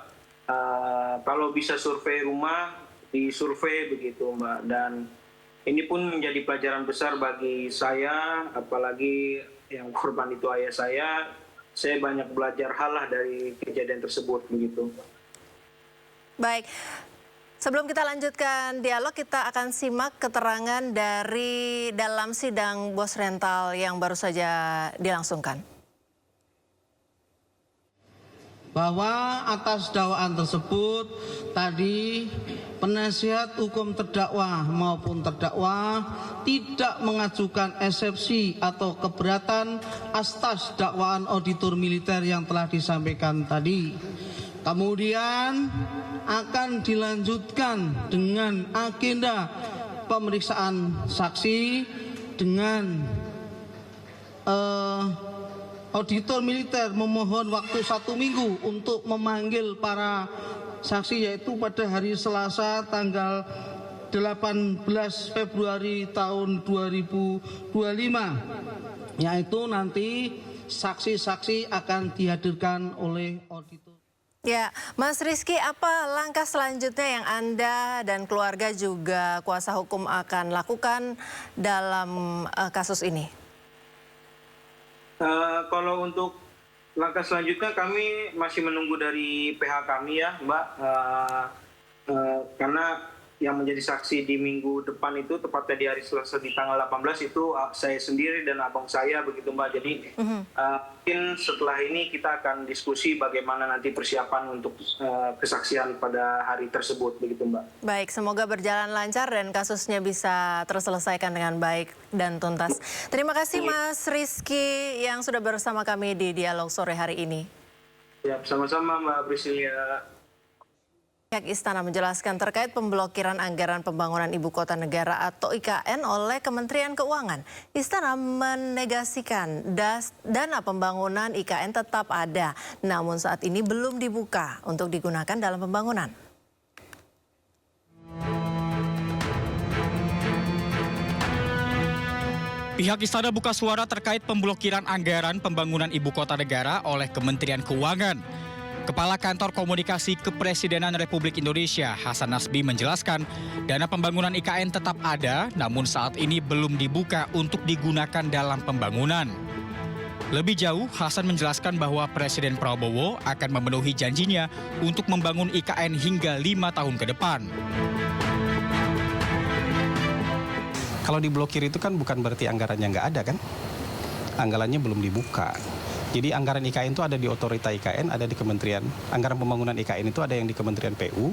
Kalau bisa survei rumah disurvei begitu Mbak, dan ini pun menjadi pelajaran besar bagi saya, apalagi yang korban itu ayah saya banyak belajar hal lah dari kejadian tersebut begitu. Baik, sebelum kita lanjutkan dialog, kita akan simak keterangan dari dalam sidang bos rental yang baru saja dilangsungkan. Bahwa atas dakwaan tersebut tadi penasihat hukum terdakwa maupun terdakwa tidak mengajukan eksepsi atau keberatan atas dakwaan auditor militer yang telah disampaikan tadi. Kemudian akan dilanjutkan dengan agenda pemeriksaan saksi dengan auditor militer memohon waktu 1 minggu untuk memanggil para saksi, yaitu pada hari Selasa tanggal 18 Februari tahun 2025, yaitu nanti saksi-saksi akan dihadirkan oleh auditor. Ya, Mas Rizky, apa langkah selanjutnya yang Anda dan keluarga juga kuasa hukum akan lakukan dalam kasus ini? Kalau untuk langkah selanjutnya kami masih menunggu dari pihak kami ya Mbak, karena yang menjadi saksi di minggu depan itu tepatnya di hari Selasa di tanggal 18 itu saya sendiri dan abang saya begitu Mbak. Jadi mungkin setelah ini kita akan diskusi bagaimana nanti persiapan untuk kesaksian pada hari tersebut begitu Mbak. Baik, semoga berjalan lancar dan kasusnya bisa terselesaikan dengan baik dan tuntas. Terima kasih Mas Rizky yang sudah bersama kami di Dialog Sore hari ini. Ya, sama-sama Mbak Priscilia. Pihak Istana menjelaskan terkait pemblokiran anggaran pembangunan Ibu Kota Negara atau IKN oleh Kementerian Keuangan. Istana menegasikan dana pembangunan IKN tetap ada, namun saat ini belum dibuka untuk digunakan dalam pembangunan. Pihak Istana buka suara terkait pemblokiran anggaran pembangunan Ibu Kota Negara oleh Kementerian Keuangan. Kepala Kantor Komunikasi Kepresidenan Republik Indonesia, Hasan Nasbi, menjelaskan dana pembangunan IKN tetap ada, namun saat ini belum dibuka untuk digunakan dalam pembangunan. Lebih jauh, Hasan menjelaskan bahwa Presiden Prabowo akan memenuhi janjinya untuk membangun IKN hingga 5 tahun ke depan. Kalau diblokir itu kan bukan berarti anggarannya nggak ada kan? Anggarannya belum dibuka. Jadi anggaran IKN itu ada di otorita IKN, ada di Kementerian. Anggaran pembangunan IKN itu ada yang di Kementerian PU,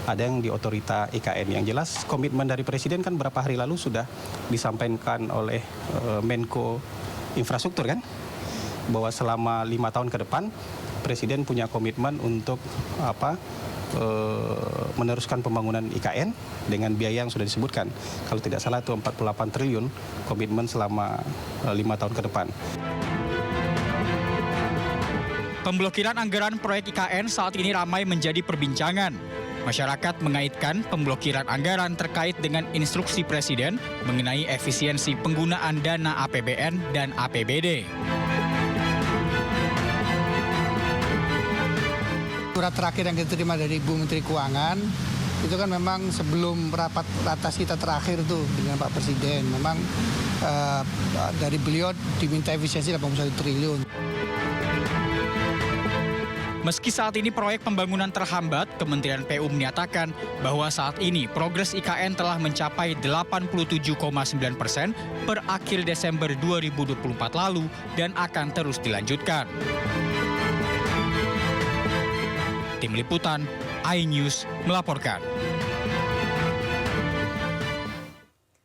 ada yang di otorita IKN. Yang jelas komitmen dari Presiden kan berapa hari lalu sudah disampaikan oleh Menko Infrastruktur kan, bahwa selama 5 tahun ke depan Presiden punya komitmen untuk meneruskan pembangunan IKN dengan biaya yang sudah disebutkan. Kalau tidak salah itu 48 triliun komitmen selama 5 tahun ke depan. Pemblokiran anggaran proyek IKN saat ini ramai menjadi perbincangan. Masyarakat mengaitkan pemblokiran anggaran terkait dengan instruksi Presiden mengenai efisiensi penggunaan dana APBN dan APBD. Surat terakhir yang kita terima dari Ibu Menteri Keuangan, itu kan memang sebelum rapat atas kita terakhir tuh dengan Pak Presiden, memang dari beliau diminta efisiensi 81 triliun. Meski saat ini proyek pembangunan terhambat, Kementerian PU menyatakan bahwa saat ini progres IKN telah mencapai 87,9% per akhir Desember 2024 lalu dan akan terus dilanjutkan. Tim Liputan, iNews melaporkan.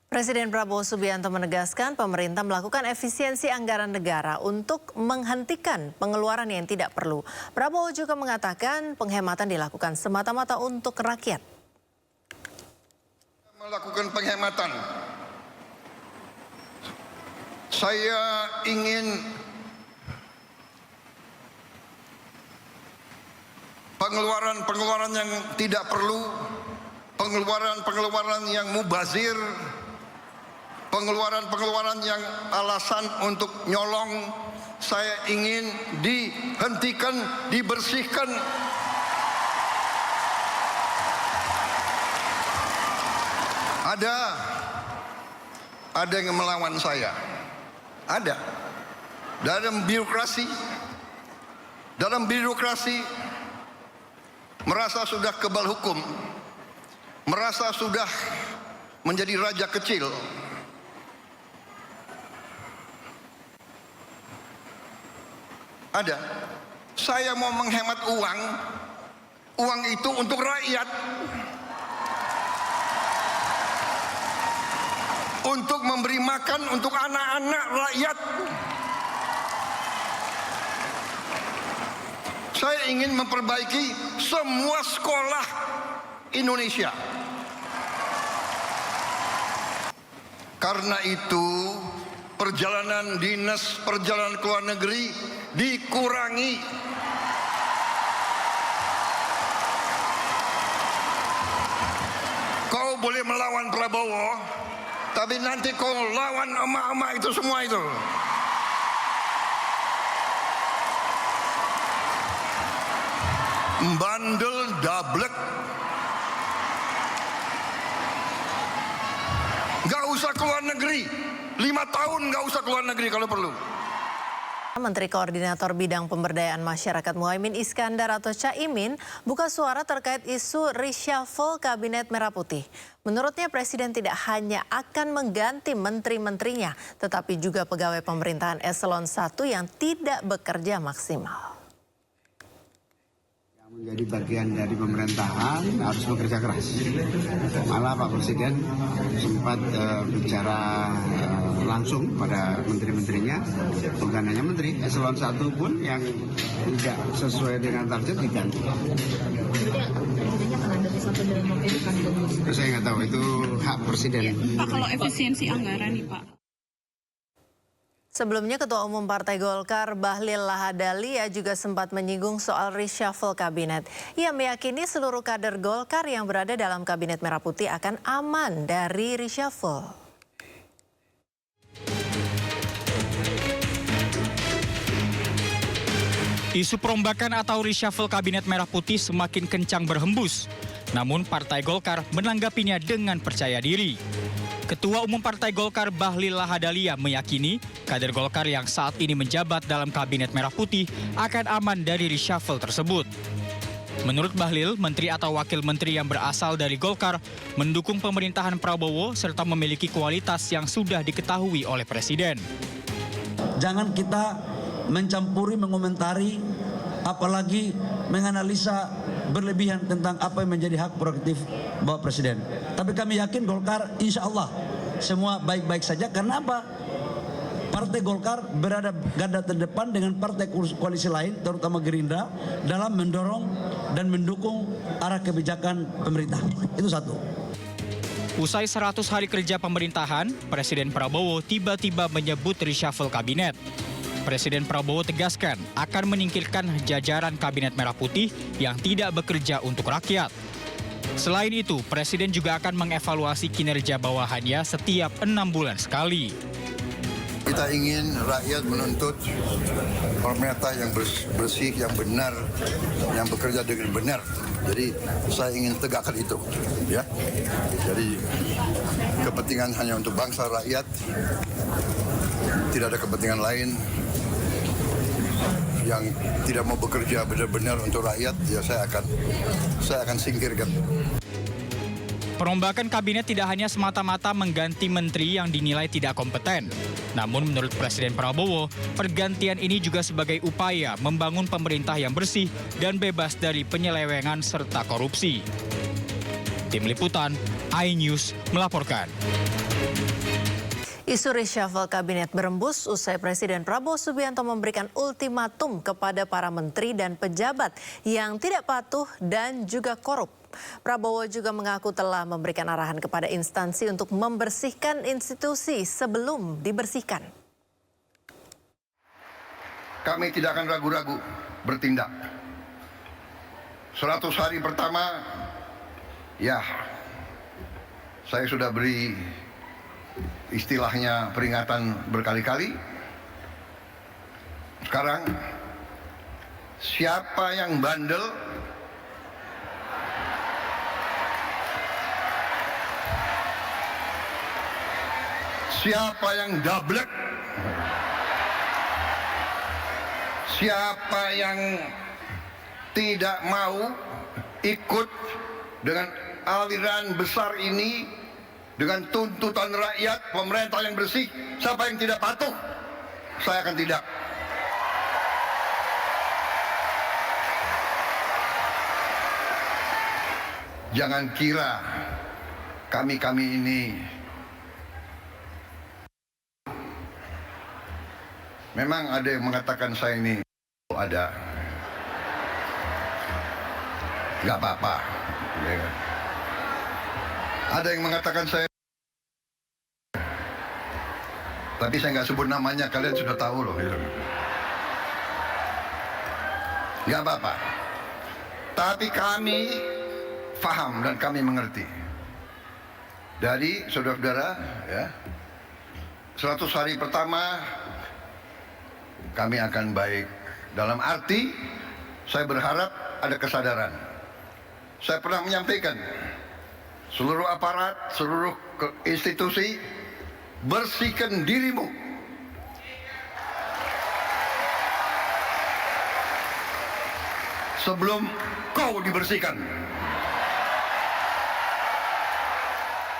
Presiden Prabowo Subianto menegaskan pemerintah melakukan efisiensi anggaran negara untuk menghentikan pengeluaran yang tidak perlu. Prabowo juga mengatakan penghematan dilakukan semata-mata untuk rakyat. Melakukan penghematan. Saya ingin pengeluaran-pengeluaran yang tidak perlu, pengeluaran-pengeluaran yang mubazir, pengeluaran-pengeluaran yang alasan untuk nyolong, saya ingin dihentikan, dibersihkan. Ada yang melawan saya. Ada. Dalam birokrasi merasa sudah kebal hukum, merasa sudah menjadi raja kecil. Ada. Saya mau menghemat uang itu untuk rakyat, untuk memberi makan untuk anak-anak rakyat. Saya ingin memperbaiki semua sekolah Indonesia. Karena itu perjalanan dinas, perjalanan ke luar negeri dikurangi. Kau boleh melawan Prabowo, tapi nanti kau lawan emak-emak itu semua itu. Bandel dablek. Gak usah keluar negeri. 5 tahun gak usah keluar negeri kalau perlu. Menteri Koordinator Bidang Pemberdayaan Masyarakat Muhaimin Iskandar atau Caimin buka suara terkait isu reshuffle Kabinet Merah Putih. Menurutnya Presiden tidak hanya akan mengganti menteri-menterinya, tetapi juga pegawai pemerintahan eselon 1 yang tidak bekerja maksimal. Menjadi bagian dari pemerintahan harus bekerja keras. Malah Pak Presiden sempat bicara langsung pada menteri-menterinya, bukan hanya menteri, eselon 1 pun yang tidak sesuai dengan target diganti. Saya nggak tahu, itu hak Presiden. Pak, kalau efisiensi anggaran nih Pak. Sebelumnya Ketua Umum Partai Golkar Bahlil Lahadalia juga sempat menyinggung soal reshuffle kabinet. Ia meyakini seluruh kader Golkar yang berada dalam Kabinet Merah Putih akan aman dari reshuffle. Isu perombakan atau reshuffle Kabinet Merah Putih semakin kencang berhembus. Namun Partai Golkar menanggapinya dengan percaya diri. Ketua Umum Partai Golkar Bahlil Lahadalia meyakini kader Golkar yang saat ini menjabat dalam Kabinet Merah Putih akan aman dari reshuffle tersebut. Menurut Bahlil, menteri atau wakil menteri yang berasal dari Golkar mendukung pemerintahan Prabowo serta memiliki kualitas yang sudah diketahui oleh Presiden. Jangan kita mencampuri, mengomentari, apalagi menganalisa berlebihan tentang apa yang menjadi hak prerogatif Bapak Presiden. Tapi kami yakin Golkar insya Allah semua baik-baik saja. Karena apa? Partai Golkar berada garda terdepan dengan partai koalisi lain, terutama Gerindra, dalam mendorong dan mendukung arah kebijakan pemerintah. Itu satu. Usai 100 hari kerja pemerintahan, Presiden Prabowo tiba-tiba menyebut reshuffle kabinet. Presiden Prabowo tegaskan akan menyingkirkan jajaran Kabinet Merah Putih yang tidak bekerja untuk rakyat. Selain itu, Presiden juga akan mengevaluasi kinerja bawahannya setiap 6 bulan sekali. Kita ingin rakyat menuntut pemerintah yang bersih, yang benar, yang bekerja dengan benar. Jadi saya ingin tegakkan itu, ya. Jadi kepentingan hanya untuk bangsa rakyat, tidak ada kepentingan lain yang tidak mau bekerja benar-benar untuk rakyat, ya saya akan singkirkan. Perombakan kabinet tidak hanya semata-mata mengganti menteri yang dinilai tidak kompeten. Namun menurut Presiden Prabowo, pergantian ini juga sebagai upaya membangun pemerintah yang bersih dan bebas dari penyelewengan serta korupsi. Tim Liputan, iNews melaporkan. Isu reshuffle kabinet berembus usai Presiden Prabowo Subianto memberikan ultimatum kepada para menteri dan pejabat yang tidak patuh dan juga korup. Prabowo juga mengaku telah memberikan arahan kepada instansi untuk membersihkan institusi sebelum dibersihkan. Kami tidak akan ragu-ragu bertindak. 100 hari pertama, ya, saya sudah beri istilahnya peringatan berkali-kali. Sekarang, siapa yang bandel, siapa yang dablek, siapa yang tidak mau ikut dengan aliran besar ini, dengan tuntutan rakyat, pemerintah yang bersih, siapa yang tidak patuh, saya akan tidak. Jangan kira kami ini memang ada yang mengatakan saya ini ada. Nggak apa-apa. Ada yang mengatakan saya, tapi saya nggak sebut namanya, kalian sudah tahu loh. Nggak apa-apa. Tapi kami paham dan kami mengerti. Jadi saudara-saudara, ya, 100 hari pertama kami akan baik. Dalam arti, saya berharap ada kesadaran. Saya pernah menyampaikan, seluruh aparat, seluruh institusi, bersihkan dirimu. Sebelum kau dibersihkan.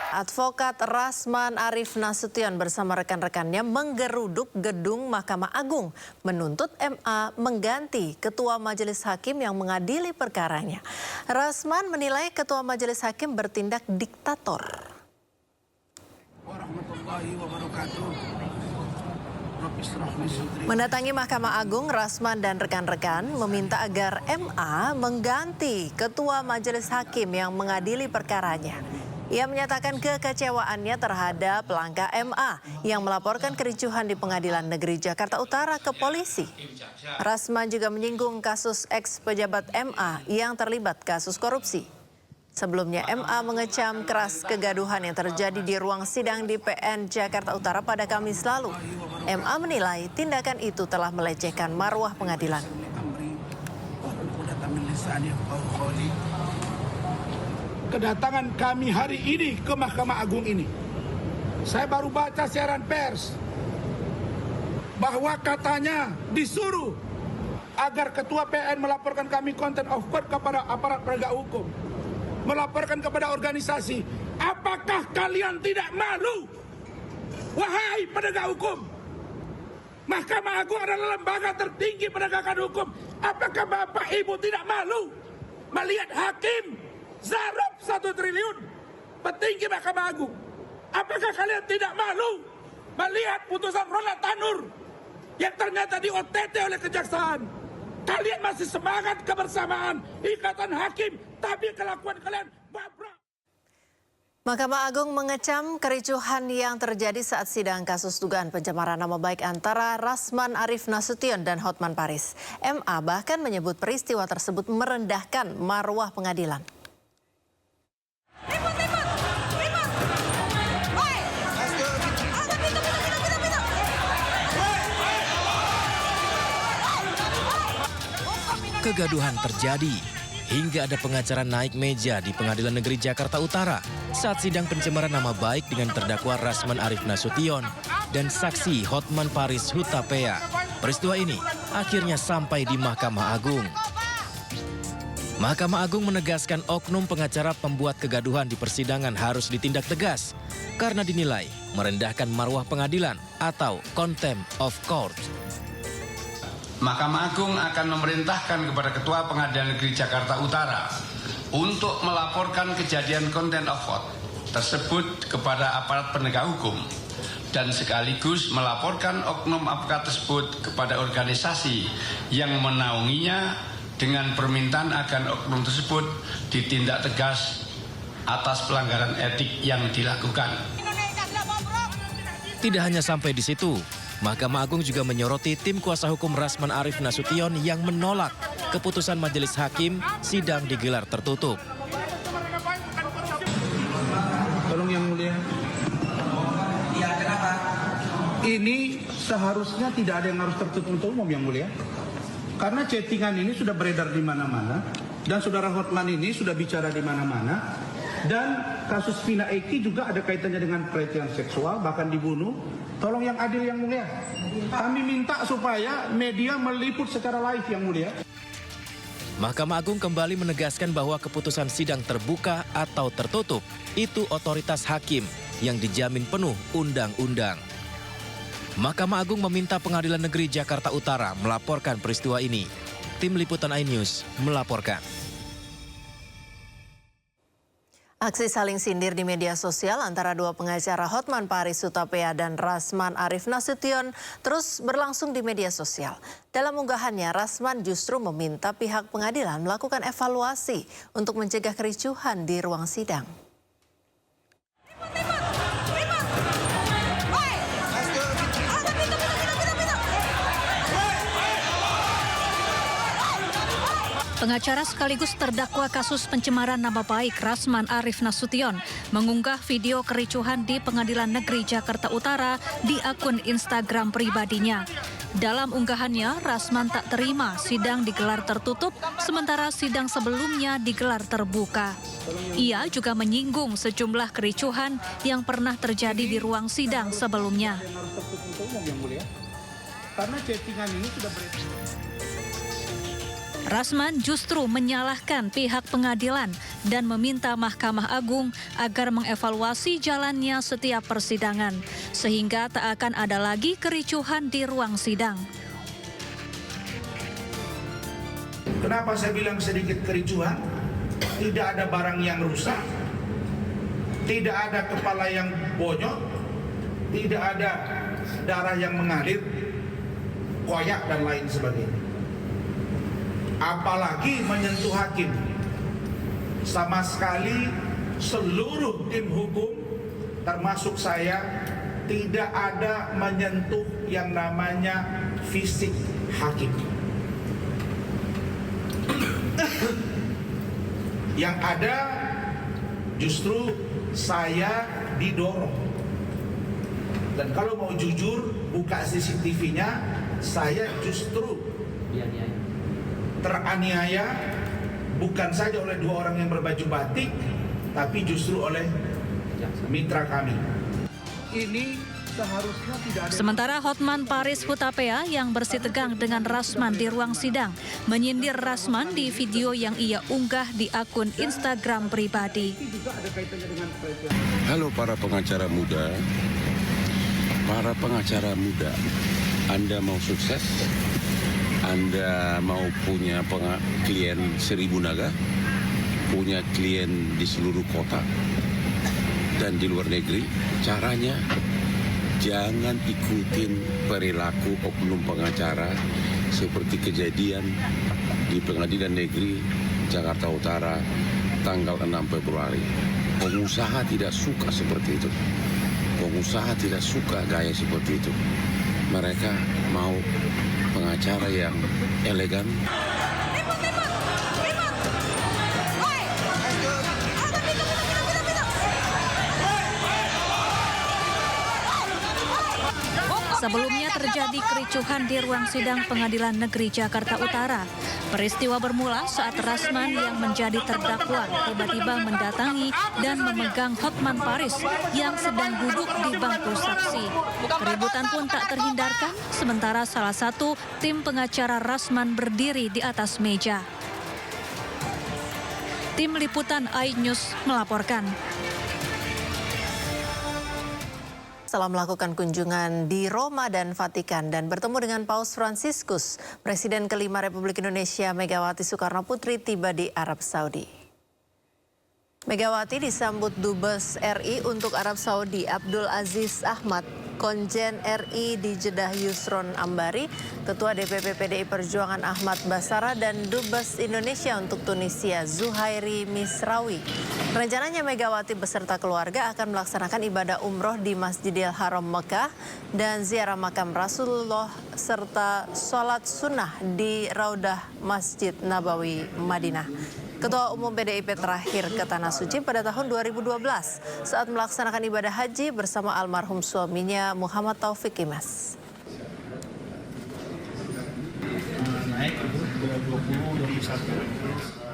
Advokat Rasman Arif Nasution bersama rekan-rekannya menggeruduk gedung Mahkamah Agung, menuntut MA mengganti Ketua Majelis Hakim yang mengadili perkaranya. Rasman menilai Ketua Majelis Hakim bertindak diktator. Mendatangi Mahkamah Agung, Rasman dan rekan-rekan meminta agar MA mengganti Ketua Majelis Hakim yang mengadili perkaranya. Ia menyatakan kekecewaannya terhadap langkah MA yang melaporkan kericuhan di Pengadilan Negeri Jakarta Utara ke polisi. Rasman juga menyinggung kasus ex-pejabat MA yang terlibat kasus korupsi. Sebelumnya MA mengecam keras kegaduhan yang terjadi di ruang sidang di PN Jakarta Utara pada Kamis lalu. MA menilai tindakan itu telah melecehkan marwah pengadilan. Kedatangan kami hari ini ke Mahkamah Agung ini, saya baru baca siaran pers bahwa katanya disuruh agar Ketua PN melaporkan kami contempt of court kepada aparat penegak hukum, melaporkan kepada organisasi. Apakah kalian tidak malu, wahai penegak hukum? Mahkamah Agung adalah lembaga tertinggi penegakan hukum. Apakah Bapak Ibu tidak malu melihat hakim Zarab 1 triliun, petinggi Mahkamah Agung? Apakah kalian tidak malu melihat putusan Roland Tanur yang ternyata di OTT oleh kejaksaan? Kalian masih semangat kebersamaan, ikatan hakim, tapi kelakuan kalian babrak. Mahkamah Agung mengecam kericuhan yang terjadi saat sidang kasus dugaan pencemaran nama baik antara Rasman Arif Nasution dan Hotman Paris. MA bahkan menyebut peristiwa tersebut merendahkan marwah pengadilan. Kegaduhan terjadi hingga ada pengacara naik meja di Pengadilan Negeri Jakarta Utara saat sidang pencemaran nama baik dengan terdakwa Rasman Arif Nasution dan saksi Hotman Paris Hutapea. Peristiwa ini akhirnya sampai di Mahkamah Agung. Mahkamah Agung menegaskan oknum pengacara pembuat kegaduhan di persidangan harus ditindak tegas karena dinilai merendahkan marwah pengadilan atau contempt of court. Mahkamah Agung akan memerintahkan kepada Ketua Pengadilan Negeri Jakarta Utara untuk melaporkan kejadian contempt of court tersebut kepada aparat penegak hukum dan sekaligus melaporkan oknum aparat tersebut kepada organisasi yang menaunginya dengan permintaan agar oknum tersebut ditindak tegas atas pelanggaran etik yang dilakukan. Tidak hanya sampai di situ, Mahkamah Agung juga menyoroti tim kuasa hukum Rasman Arif Nasution yang menolak keputusan majelis hakim sidang digelar tertutup. Tolong Yang Mulia. Iya, kenapa? Ini seharusnya tidak ada yang harus tertutup untuk umum, Yang Mulia. Karena chattingan ini sudah beredar di mana-mana dan saudara Hotman ini sudah bicara di mana-mana dan kasus Vina Eki juga ada kaitannya dengan pelecehan seksual bahkan dibunuh. Tolong yang adil, Yang Mulia. Kami minta supaya media meliput secara live, Yang Mulia. Mahkamah Agung kembali menegaskan bahwa keputusan sidang terbuka atau tertutup itu otoritas hakim yang dijamin penuh undang-undang. Mahkamah Agung meminta Pengadilan Negeri Jakarta Utara melaporkan peristiwa ini. Tim Liputan iNews melaporkan. Aksi saling sindir di media sosial antara dua pengacara Hotman Paris Hutapea dan Rasman Arif Nasution terus berlangsung di media sosial. Dalam unggahannya, Rasman justru meminta pihak pengadilan melakukan evaluasi untuk mencegah kericuhan di ruang sidang. Pengacara sekaligus terdakwa kasus pencemaran nama baik Rasman Arif Nasution mengunggah video kericuhan di Pengadilan Negeri Jakarta Utara di akun Instagram pribadinya. Dalam unggahannya, Rasman tak terima sidang digelar tertutup sementara sidang sebelumnya digelar terbuka. Ia juga menyinggung sejumlah kericuhan yang pernah terjadi di ruang sidang sebelumnya. Karena chattingan ini sudah beredar. Rasman justru menyalahkan pihak pengadilan dan meminta Mahkamah Agung agar mengevaluasi jalannya setiap persidangan, sehingga tak akan ada lagi kericuhan di ruang sidang. Kenapa saya bilang sedikit kericuhan? Tidak ada barang yang rusak, tidak ada kepala yang bonyok, tidak ada darah yang mengalir, koyak dan lain sebagainya. Apalagi menyentuh hakim. Sama sekali seluruh tim hukum termasuk saya tidak ada menyentuh yang namanya fisik hakim. Yang ada justru saya didorong. Dan kalau mau jujur, buka CCTV-nya, saya justru teraniaya bukan saja oleh dua orang yang berbaju batik, tapi justru oleh mitra kami. Ini seharusnya tidak ada. Sementara Hotman Paris Hutapea yang bersitegang dengan Rasman di ruang sidang menyindir Rasman di video yang ia unggah di akun Instagram pribadi. Halo para pengacara muda, Anda mau sukses? Anda mau punya klien 1000 naga, punya klien di seluruh kota dan di luar negeri? Caranya jangan ikutin perilaku oknum pengacara seperti kejadian di Pengadilan Negeri Jakarta Utara tanggal 6 Februari. Pengusaha tidak suka seperti itu. Pengusaha tidak suka gaya seperti itu. Mereka mau pengacara yang elegan. Sebelumnya terjadi kericuhan di ruang sidang Pengadilan Negeri Jakarta Utara. Peristiwa bermula saat Rasman yang menjadi terdakwa tiba-tiba mendatangi dan memegang Hotman Paris yang sedang duduk di bangku saksi. Keributan pun tak terhindarkan, sementara salah satu tim pengacara Rasman berdiri di atas meja. Tim Liputan iNews melaporkan. Setelah melakukan kunjungan di Roma dan Vatikan dan bertemu dengan Paus Fransiskus, Presiden kelima Republik Indonesia Megawati Soekarno Putri tiba di Arab Saudi. Megawati disambut Dubes RI untuk Arab Saudi Abdul Aziz Ahmad, Konjen RI di Jeddah Yusron Ambari, Ketua DPP PDI Perjuangan Ahmad Basara, dan Dubes Indonesia untuk Tunisia Zuhairi Misrawi. Rencananya Megawati beserta keluarga akan melaksanakan ibadah umroh di Masjidil Haram Mekah dan ziarah makam Rasulullah serta sholat sunnah di Raudah Masjid Nabawi Madinah. Ketua Umum PDIP terakhir ke Tanah Suci pada tahun 2012 saat melaksanakan ibadah haji bersama almarhum suaminya Muhammad Taufik Imas. Naik 20, 21.